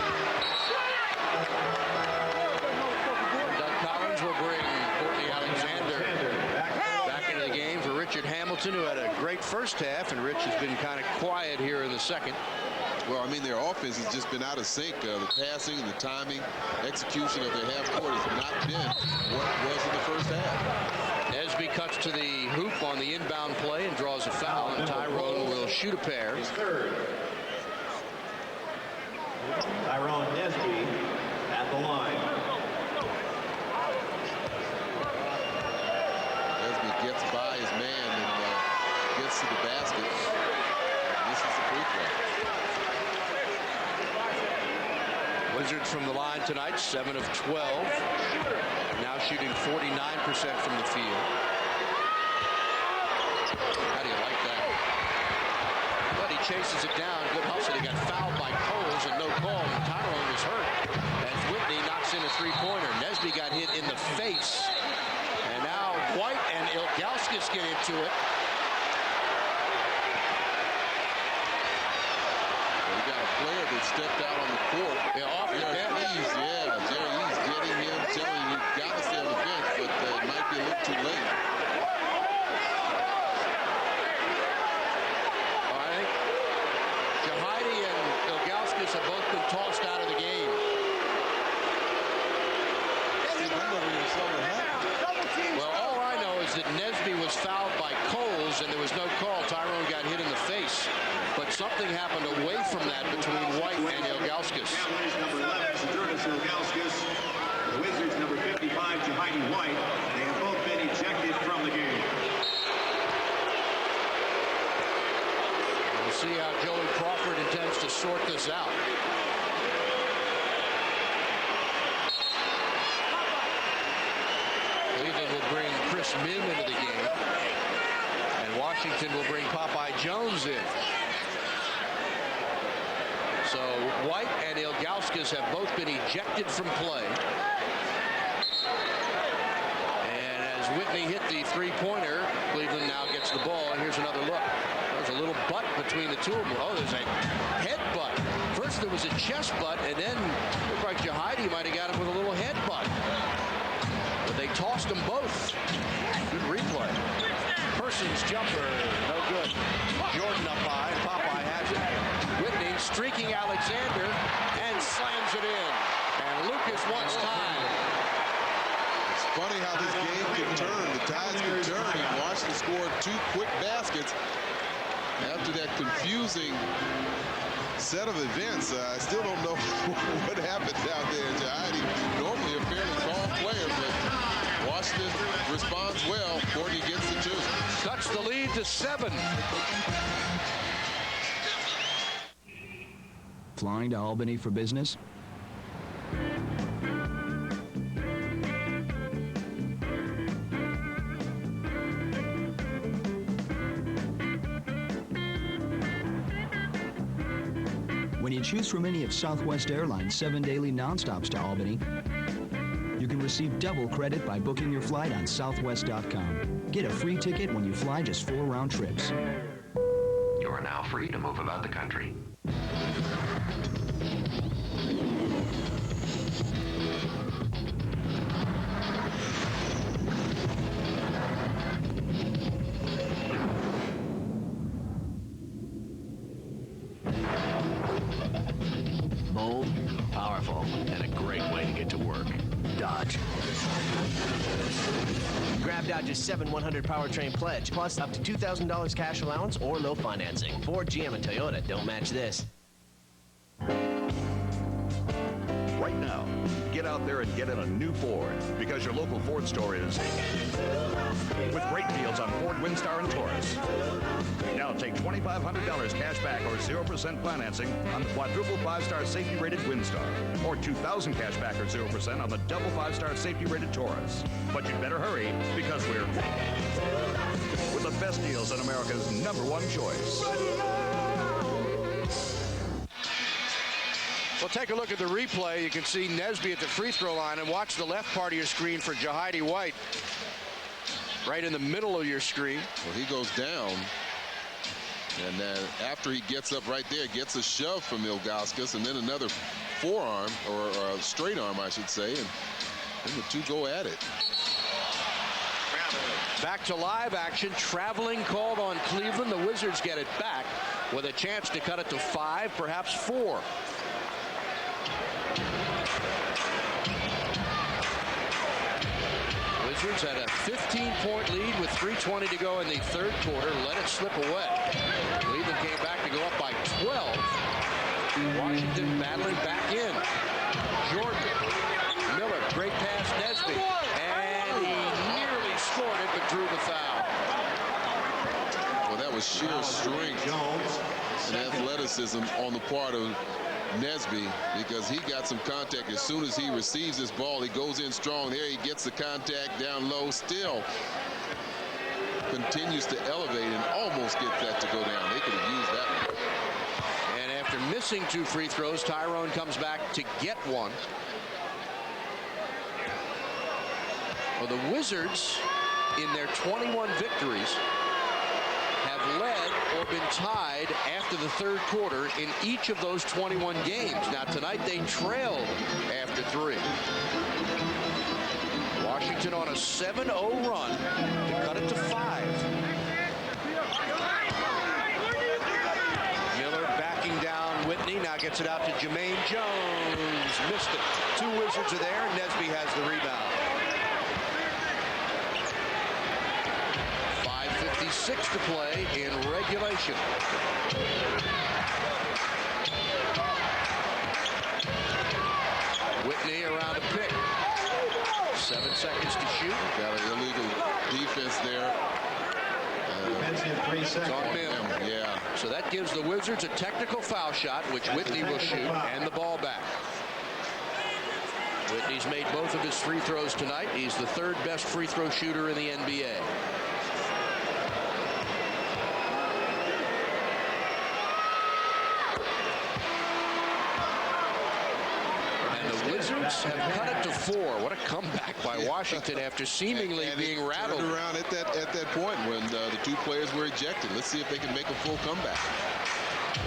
Will bring Courtney Alexander back into the game for Richard Hamilton, who had a great first half, and Rich has been kind of quiet here in the second. Well, I mean, their offense has just been out of sync. The passing, the timing, execution of their half court has not been what it was in the first half. Nesby cuts to the hoop on the inbound play and draws a foul, and Tyrone will shoot a pair. Tyrone Nesby at the line. Gets by his man and gets to the basket. This is the free throw. Wizards from the line tonight, 7 of 12. Now shooting 49% from the field. How do you like that? But he chases it down. Good hustle. He got fouled by Coles and no call. Tyrone was hurt as Whitney knocks in a three-pointer. Nesby got hit in the face. And now White and Ilgauskas get into it. We got a player that stepped out on the court. Yeah, off the bench. Yeah, Jerry East getting him, telling him you got to stay on the bench, but it might be a little too late. I think Jahidi and Ilgauskas have both been tossed out of the game. Well, all I know is that Nesby was fouled by Coles, and there was no call. Tyrone got hit in the face. But something happened away from that between White and Ilgauskas. Cavaliers number 11, Zydrunas Ilgauskas. The Wizards number 55, Jahidi White. They have both been ejected from the game. We'll see how Joey Crawford intends to sort this out. Cleveland will bring Chris Mim into the game. And Washington will bring Popeye Jones in. So White and Ilgauskas have both been ejected from play. And as Whitney hit the three-pointer, Cleveland now gets the ball. And here's another look. There's a little butt between the two of them. Oh, there's a head butt. First there was a chest butt, and then it looked like Jahidi might have got him with a little head butt. But they tossed them both. Good replay. Persons jumper, no good. Jordan up high, Popeye has it. Whitney streaking Alexander and slams it in. And Lucas wants time. It's funny how this game can turn. The tides can turn, and Washington scored 2 quick baskets after that confusing set of events. I still don't know what happened down there. Jahidi, normally a fairly calm player, but Washington responds well. Courtney gets the 2. Cuts the lead to 7. Flying to Albany for business? When you choose from any of Southwest Airlines' 7 daily nonstops to Albany, you can receive double credit by booking your flight on Southwest.com. Get a free ticket when you fly just 4 round trips. You are now free to move about the country. Bold, powerful, and a great way to get to work. Dodge. Grab Dodge's 7-100 powertrain pledge, plus up to $2,000 cash allowance or low financing. Ford, GM, and Toyota don't match this. Right now, get out there and get in a new Ford, because your local Ford store is with great deals on Ford, Windstar, and Taurus. Now take $2,500 cash back or 0% financing on the quadruple 5-star safety-rated Windstar, or $2,000 cash back or 0% on the double 5-star safety-rated Taurus. But you'd better hurry, because we're with the best deals on America's #1 choice. Well, take a look at the replay. You can see Nesby at the free throw line, and watch the left part of your screen for Jahidi White. Right in the middle of your screen. Well, he goes down. And then after he gets up right there, gets a shove from Ilgauskas, and then another forearm, or a straight arm, I should say. And then the two go at it. Back to live action. Traveling called on Cleveland. The Wizards get it back with a chance to cut it to 5, perhaps 4. Wizards had a 15-point lead with 3:20 to go in the third quarter. Let it slip away. Cleveland came back to go up by 12. Washington battling back in. Jordan. Miller, great pass, Nesby. And he nearly scored it, but drew the foul. Well, that was sheer strength and athleticism on the part of Nesby, because he got some contact as soon as he receives this ball. He goes in strong there. He gets the contact down low. Still continues to elevate and almost get that to go down. They could have used that one. missing 2 free throws. Tyrone comes back to get one. Well, the Wizards, in their 21 victories, have led or been tied after the third quarter in each of those 21 games. Now, tonight they trailed after 3. Washington on a 7-0 run to cut it to 5. Miller backing down Whitney. Now gets it out to Jermaine Jones. Missed it. 2 Wizards are there. Nesby has the rebound. 5:56 to play in regulation. Whitney around a pick. 7 seconds to shoot. Got an illegal defense there. It's on Mim. Yeah. So that gives the Wizards a technical foul shot, which Whitney will shoot, and the ball back. Whitney's made both of his free throws tonight. He's the 3rd best free throw shooter in the NBA. Wizards have cut it to 4. What a comeback by Washington after seemingly being rattled. Turned around at that point when the 2 players were ejected. Let's see if they can make a full comeback.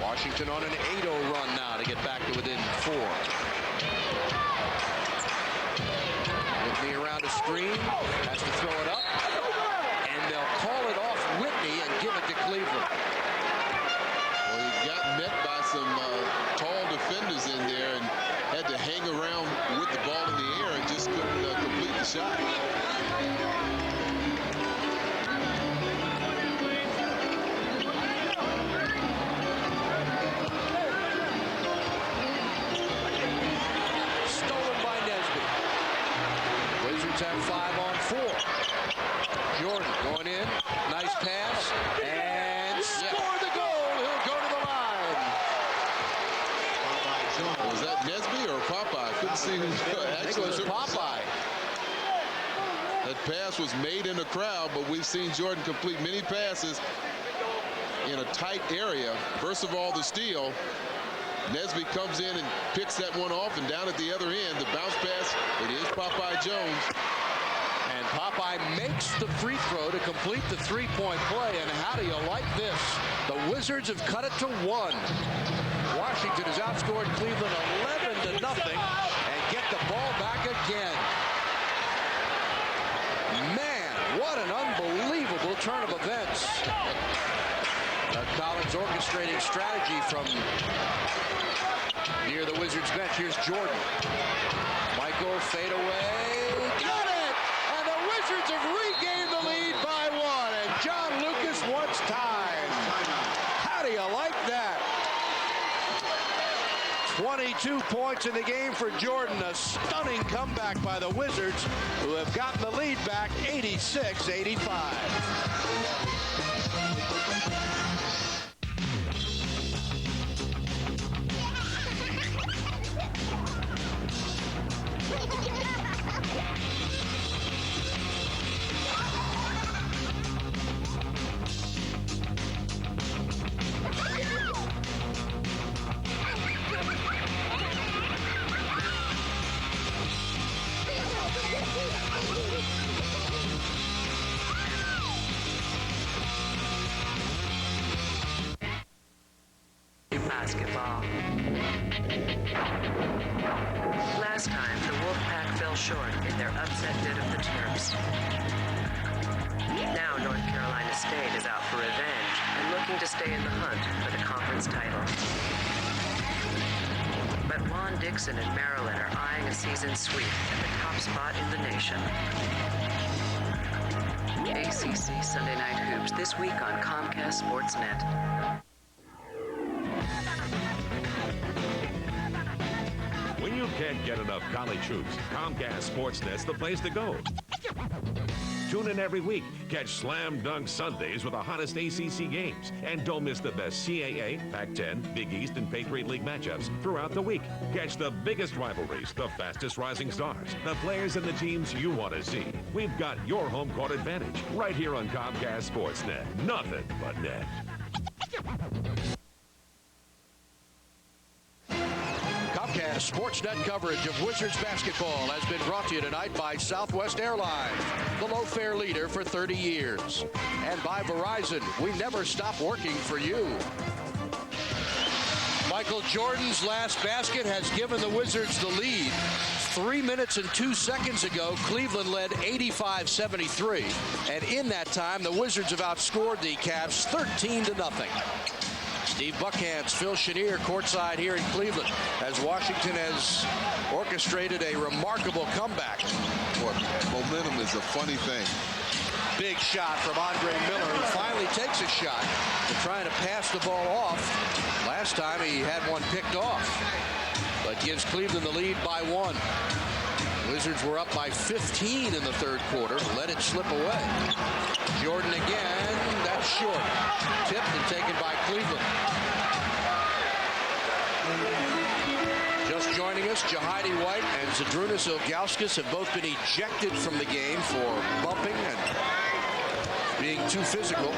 Washington on an 8-0 run now to get back to within 4. Whitney around a screen, has to throw it up, and they'll call it off Whitney and give it to Cleveland. Well, he got met by some tall defenders in there and had to hang around with the ball in the air and just couldn't complete the shot. Stolen by Nesby. Wizards have 5 on 4. Jordan going in, nice pass, and score the goal. He'll go to the line. Was that Nesby or Popeye? Couldn't see who. I think it was Popeye. That pass was made in the crowd, but we've seen Jordan complete many passes in a tight area. First of all, the steal. Nesby comes in and picks that one off, and down at the other end, the bounce pass, it is Popeye Jones. And Popeye makes the free throw to complete the 3-point play. And how do you like this? The Wizards have cut it to 1. Washington has outscored Cleveland 11-0 and get the ball back again. Man, what an unbelievable turn of events. Collins orchestrating strategy from near the Wizards bench. Here's Jordan. Michael fade away. Got it! And the Wizards have regained the lead by 1. And John Lucas wants time. How do you like that? 22 points in the game for Jordan. A stunning comeback by the Wizards, who have gotten the lead back 86-85. Basketball. Last time, the Wolfpack fell short in their upset bid of the Terps. Now North Carolina State is out for revenge and looking to stay in the hunt for the conference title. But Juan Dixon and Maryland are eyeing a season sweep at the top spot in the nation. ACC Sunday Night Hoops this week on Comcast Sportsnet. When you can't get enough college hoops, Comcast Sportsnet's the place to go. Tune in every week. Catch Slam Dunk Sundays with the hottest ACC games. And don't miss the best CAA, Pac-10, Big East, and Patriot League matchups throughout the week. Catch the biggest rivalries, the fastest rising stars, the players and the teams you want to see. We've got your home court advantage right here on Comcast Sportsnet. Nothing but net. Sportsnet coverage of Wizards basketball has been brought to you tonight by Southwest Airlines, the low-fare leader for 30 years. And by Verizon, we never stop working for you. Michael Jordan's last basket has given the Wizards the lead. 3 minutes and 2 seconds ago, Cleveland led 85-73. And in that time, the Wizards have outscored the Cavs 13-0. Steve Buckhands, Phil Chenier courtside here in Cleveland as Washington has orchestrated a remarkable comeback. Boy, momentum is a funny thing. Big shot from Andre Miller, who finally takes a shot. They're trying to pass the ball off. Last time he had one picked off, but gives Cleveland the lead by 1. Wizards were up by 15 in the third quarter. Let it slip away. Jordan again. That's short. Tipped and taken by Cleveland. Just joining us, Jahidi White and Zydrunas Ilgauskas have both been ejected from the game for bumping and being too physical.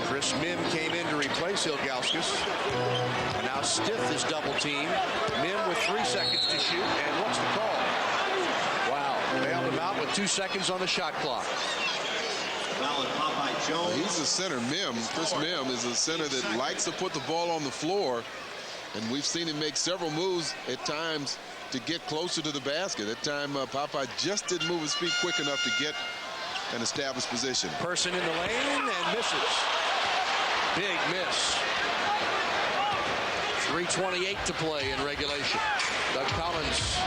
Chris Mim came in to replace Ilgauskas. And now Stiff is double teamed. Mim with 3 seconds to shoot. And what's the call? Wow. Bailed him out with 2 seconds on the shot clock. He's a center. Chris Mim is a center that likes to put the ball on the floor. And we've seen him make several moves at times to get closer to the basket. That time, Popeye just didn't move his feet quick enough to get an established position. Person in the lane and misses. Big miss. 3:28 to play in regulation. Doug Collins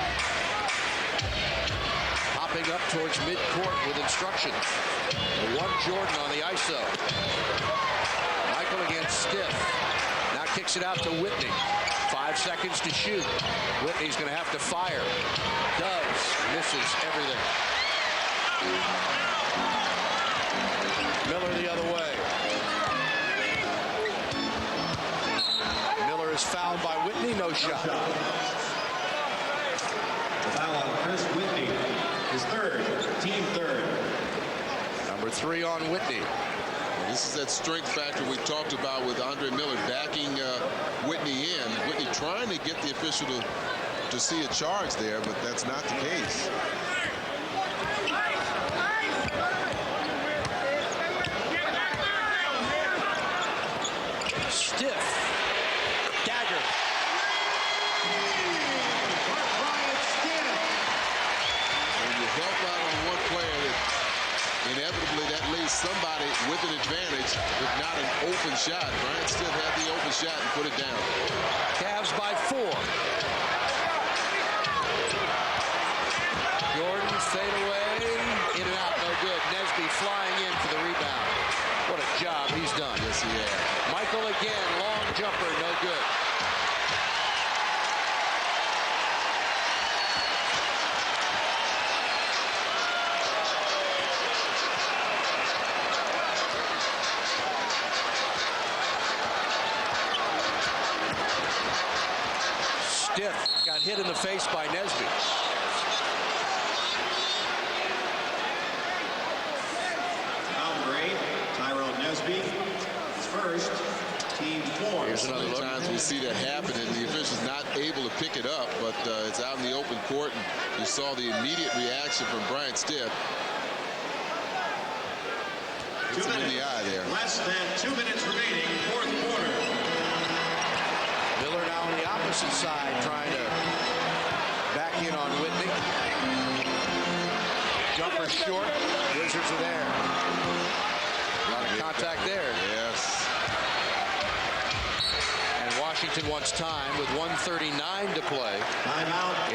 hopping up towards midcourt with instructions. One Jordan on the ISO. Michael against Stiff. Now kicks it out to Whitney. 5 seconds to shoot. Whitney's going to have to fire. Does. Misses everything. Miller the other way. Miller is fouled by Whitney. No shot. The foul on Chris Whitney is third. Team third. Number 3 on Whitney. This is that strength factor we talked about with Andre Miller backing Whitney in. Whitney trying to get the official to see a charge there, but that's not the case. Stiff. Dagger. When you help out on one player, inevitably that leaves somebody with an advantage, if not an open shot. Bryant Stiff had the open shot and put it down. Cavs by 4. Jordan fade away. In and out, no good. Nesby flying in for the rebound. What a job he's done. Yes, he has. Michael again, long jumper, no good. Stiff got hit in the face by Nesby. Foul grade, Tyrone Nesby is first. Team 4. Here's another look. Times we see that happen, and the official's not able to pick it up, but it's out in the open court, and you saw the immediate reaction from Bryant Stiff. Hits him in the eye there. Less than 2 minutes remaining, fourth quarter. Miller now on the opposite side trying to back in on Whitney. Jumper short. Wizards are there. A lot of contact there. Yes. And Washington wants time with 1:39 to play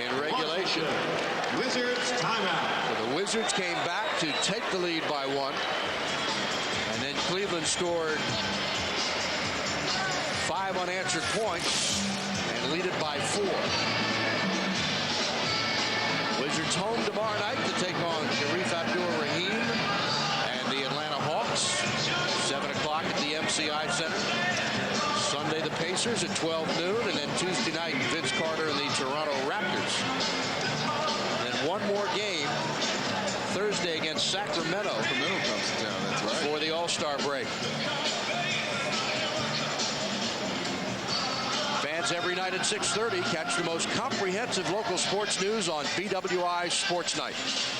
in regulation. Wizards timeout. So the Wizards came back to take the lead by 1. And then Cleveland scored 5 unanswered points and lead it by 4. Wizards home tomorrow night to take on Sharif Abdur-Rahim and the Atlanta Hawks. 7 o'clock at the MCI Center. Sunday the Pacers at 12 noon, and then Tuesday night Vince Carter and the Toronto Raptors. And then one more game Thursday against Sacramento. Sacramento comes to town, that's right. For the All-Star break. Fans, every night at 6:30, catch the most comprehensive local sports news on BWI Sports Night.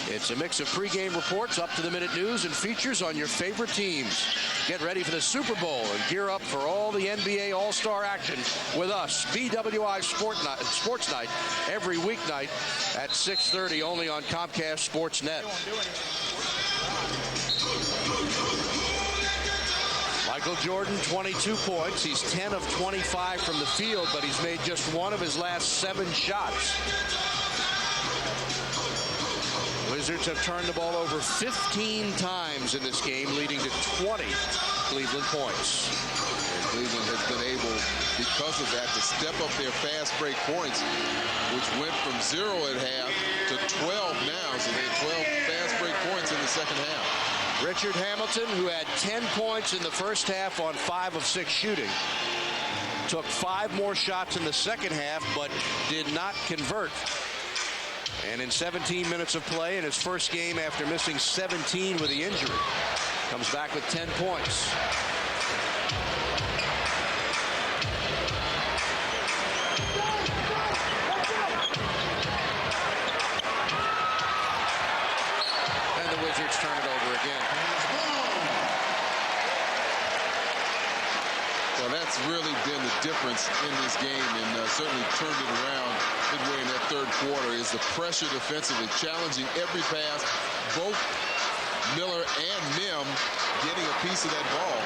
It's a mix of pregame reports, up-to-the-minute news, and features on your favorite teams. Get ready for the Super Bowl and gear up for all the NBA All-Star action with us, BWI Sports Night, every weeknight at 6:30, only on Comcast Sportsnet. Michael Jordan, 22 points. He's 10 of 25 from the field, but he's made just one of his last 7 shots. Wizards have turned the ball over 15 times in this game, leading to 20 Cleveland points. And Cleveland has been able, because of that, to step up their fast break points, which went from 0 at half to 12 now. So they had 12 fast break points in the second half. Richard Hamilton, who had 10 points in the first half on 5 of 6 shooting, took 5 more shots in the second half, but did not convert. And in 17 minutes of play in his first game after missing 17 with the injury, comes back with 10 points. And the Wizards turn it over again. Well, that's really been the difference in this game, and certainly turned it around midway in that third quarter, is the pressure defensively, challenging every pass. Both Miller and Mim getting a piece of that ball.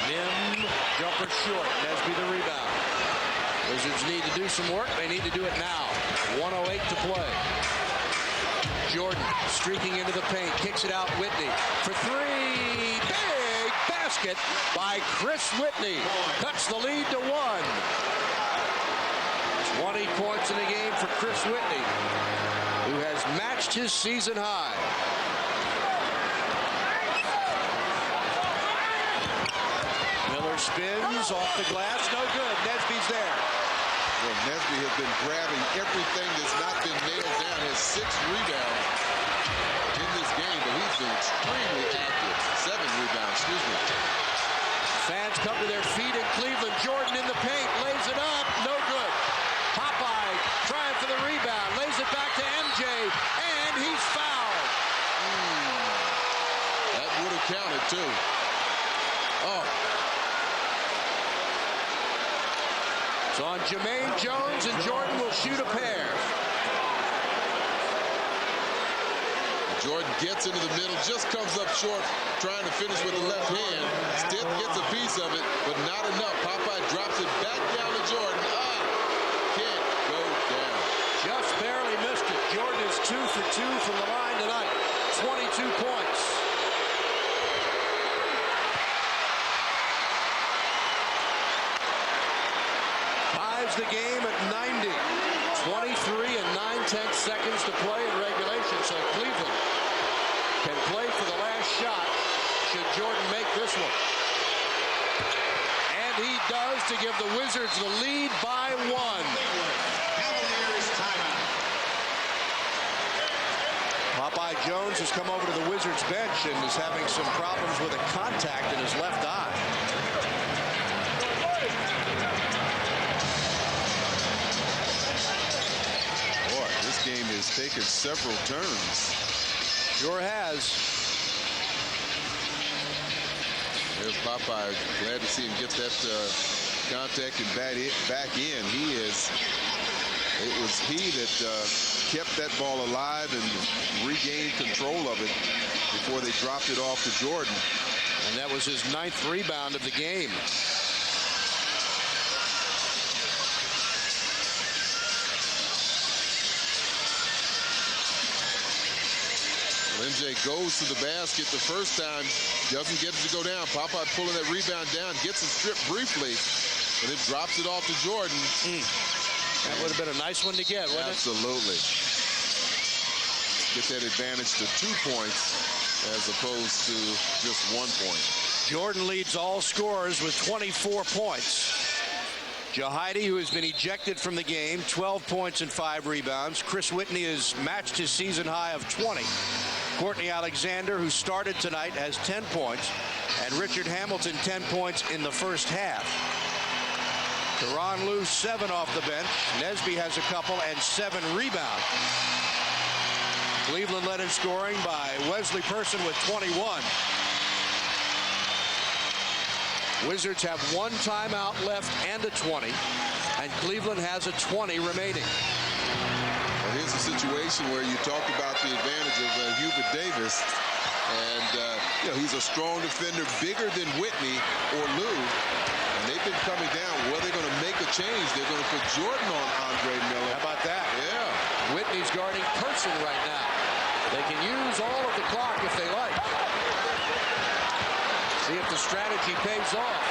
Mim, jumper short. Nesby the rebound. Wizards need to do some work. They need to do it now. 1:08 to play. Jordan streaking into the paint, kicks it out. Whitney for 3. Big basket by Chris Whitney. Cuts the lead to 1. 20 points in the game for Chris Whitney, who has matched his season high. Miller spins off the glass. No good. Nesby's there. Well, Nesby has been grabbing everything that's not been nailed down. Has 6 rebounds in this game, but he's been extremely active. 7 rebounds, excuse me. Fans come to their feet in Cleveland. Jordan in the paint, lays it up, no good. Popeye trying for the rebound, lays it back to MJ, and he's fouled. That would have counted, too. Oh. It's on Jermaine Jones, and Jordan will shoot a pair. Jordan gets into the middle, just comes up short, trying to finish with the left hand. Stitt gets a piece of it, but not enough. Popeye drops it back down to Jordan. Can't go down. Just barely missed it. Jordan is 2 for 2 from the line tonight. 22 points. Ties the game at 90. 23 and 9/10 seconds to play in regulation. So Cleveland can play for the last shot should Jordan make this one. And he does to give the Wizards the lead by 1. Popeye Jones has come over to the Wizards bench and is having some problems with a contact in his left eye. This game has taken several turns. Sure has. There's Popeye. Glad to see him get that contact and back in. It was he that kept that ball alive and regained control of it before they dropped it off to Jordan. And that was his 9th rebound of the game. MJ goes to the basket the first time, doesn't get it to go down. Popeye pulling that rebound down, gets it stripped briefly, and then drops it off to Jordan. That would have been a nice one to get, wouldn't it? Absolutely. Get that advantage to 2 points as opposed to just 1 point. Jordan leads all scorers with 24 points. Jahidi, who has been ejected from the game, 12 points and 5 rebounds. Chris Whitney has matched his season high of 20. Courtney Alexander, who started tonight, has 10 points. And Richard Hamilton, 10 points in the first half. Teron Lue, 7 off the bench. Nesby has a couple and 7 rebounds. Cleveland led in scoring by Wesley Person with 21. Wizards have 1 timeout left and a 20, and Cleveland has a 20 remaining. Well, here's a situation where you talked about the advantage of Hubert Davis, and you know, he's a strong defender, bigger than Whitney or Lou, and they've been coming down. Well, they're going to make a change. They're going to put Jordan on Andre Miller. How about that? Yeah. Whitney's guarding Person right now. They can use all of the clock if they like. See if the strategy pays off.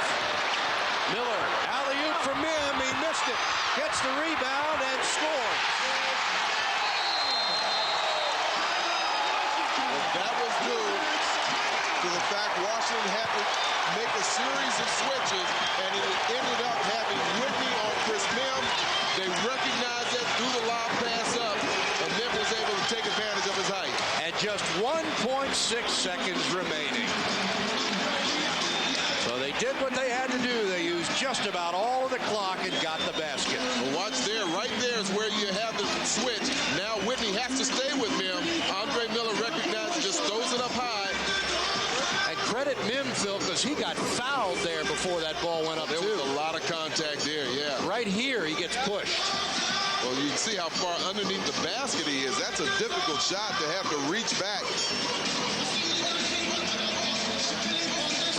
Miller, alley-oop for Mim. He missed it. Gets the rebound and scores. Well, that was due to the fact Washington had to make a series of switches, and it ended up having Whitney on Chris Mim. They recognized that, threw the lob pass up, and Mim was able to take advantage of his height. And just 1.6 seconds remaining. So they did what they had to do. They used just about all of the clock and got the basket. Well, watch there. Right there is where you have the switch. Now Whitney has to stay with Mim. Andre Miller recognizes, just throws it up high. And credit Mim, Phil, because he got fouled there before that ball went up. There was a lot of contact there, yeah. Right here, he gets pushed. Well, you can see how far underneath the basket he is. That's a difficult shot to have to reach back.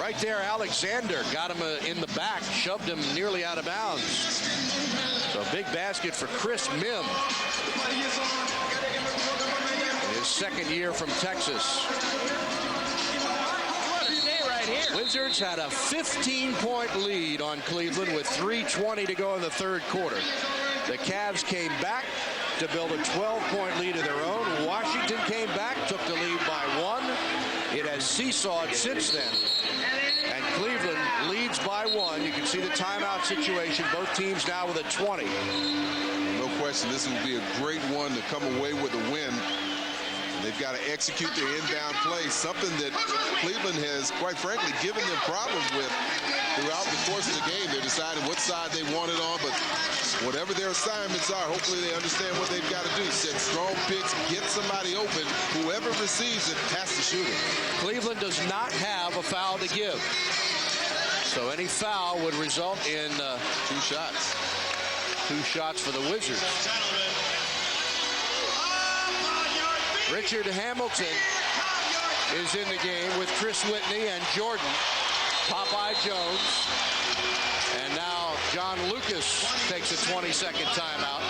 Right there, Alexander got him in the back, shoved him nearly out of bounds. So big basket for Chris Mim. His second year from Texas. Wizards had a 15-point lead on Cleveland with 3:20 to go in the third quarter. The Cavs came back to build a 12-point lead of their own. Washington came back, took the lead by 1. It has seesawed since then. And Cleveland leads by 1. You can see the timeout situation. Both teams now with a 20. No question, this will be a great one to come away with a win. They've got to execute their inbound play, something that Cleveland has, quite frankly, given them problems with throughout the course of the game. They're deciding what side they want it on, but whatever their assignments are, hopefully they understand what they've got to do. Set strong picks, get somebody open. Whoever receives it has to shoot it. Cleveland does not have a foul to give. So any foul would result in 2 shots. 2 shots for the Wizards. Richard Hamilton is in the game with Chris Whitney and Jordan, Popeye Jones, and now John Lucas takes a 20-second timeout.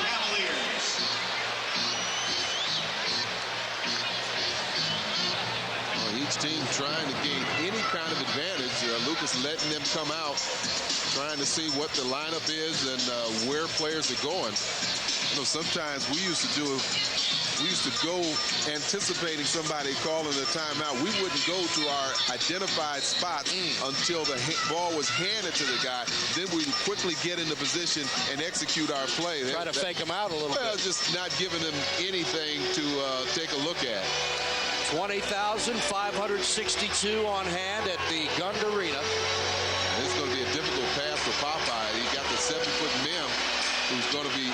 Well, each team trying to gain any kind of advantage. Lucas letting them come out, trying to see what the lineup is and where players are going. You know, sometimes we used to go anticipating somebody calling a timeout. We wouldn't go to our identified spots until the ball was handed to the guy. Then we would quickly get into position and execute our play. Try to fake them out a little bit. Just not giving them anything to take a look at. 20,562 on hand at the Gund Arena. This is going to be a difficult pass for Popeye. He got the 7-foot Mim, who's going to be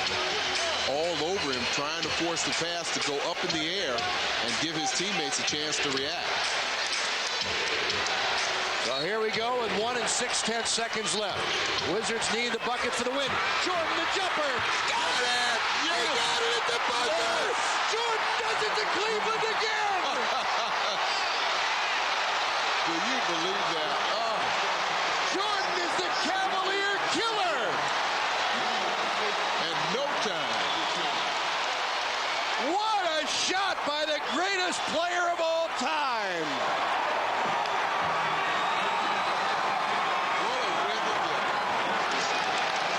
all over him, trying to force the pass to go up in the air and give his teammates a chance to react. Well, here we go with 1 and 6/10 seconds left. Wizards need the bucket for the win. Jordan, the jumper. Got it! He got it at the buzzer! Jordan does it to Cleveland again! Do you believe that? Jordan is the Cavalier killer! And no time. What a shot by the greatest player of all time! What a rhythm.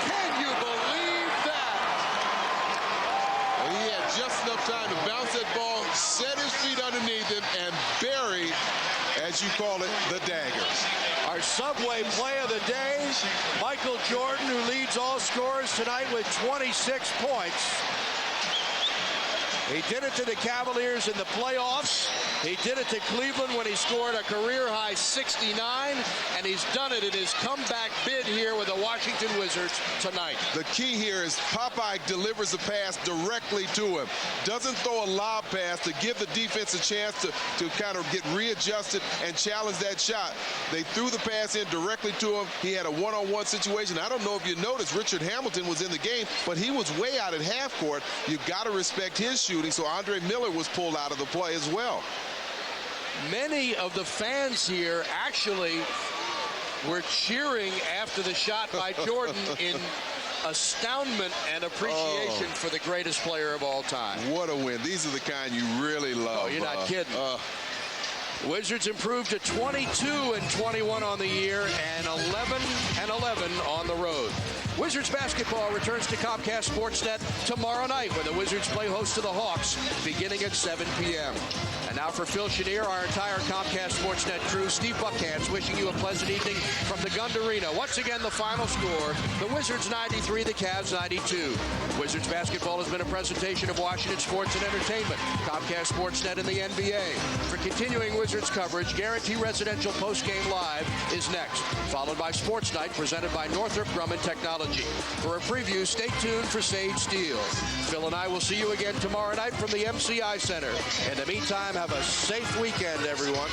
Can you believe that? Well, he had just enough time to bounce that ball, set his feet underneath him, and bury, as you call it, the daggers. Our Subway play of the day, Michael Jordan, who leads all scorers tonight with 26 points. He did it to the Cavaliers in the playoffs. He did it to Cleveland when he scored a career-high 69, and he's done it in his comeback bid here with the Washington Wizards tonight. The key here is Popeye delivers the pass directly to him. Doesn't throw a lob pass to give the defense a chance to kind of get readjusted and challenge that shot. They threw the pass in directly to him. He had a one-on-one situation. I don't know if you noticed, Richard Hamilton was in the game, but he was way out at half court. You've got to respect his shooting, so Andre Miller was pulled out of the play as well. Many of the fans here actually were cheering after the shot by Jordan in astoundment and appreciation for the greatest player of all time. What a win. These are the kind you really love. Oh, you're not kidding. Wizards improved to 22-21 on the year and 11-11 on the road. Wizards basketball returns to Comcast Sportsnet tomorrow night when the Wizards play host to the Hawks beginning at 7 p.m. And now for Phil Chenier, our entire Comcast Sportsnet crew, Steve Buckhantz wishing you a pleasant evening from the Gund Arena. Once again, the final score, the Wizards 93, the Cavs 92. Wizards basketball has been a presentation of Washington Sports and Entertainment, Comcast Sportsnet, and the NBA. For continuing Wizards coverage, Guarantee Residential Postgame Live is next, followed by Sports Night presented by Northrop Grumman Technology. For a preview, stay tuned for Sage Steel. Phil and I will see you again tomorrow night from the MCI Center. In the meantime, have a safe weekend, everyone.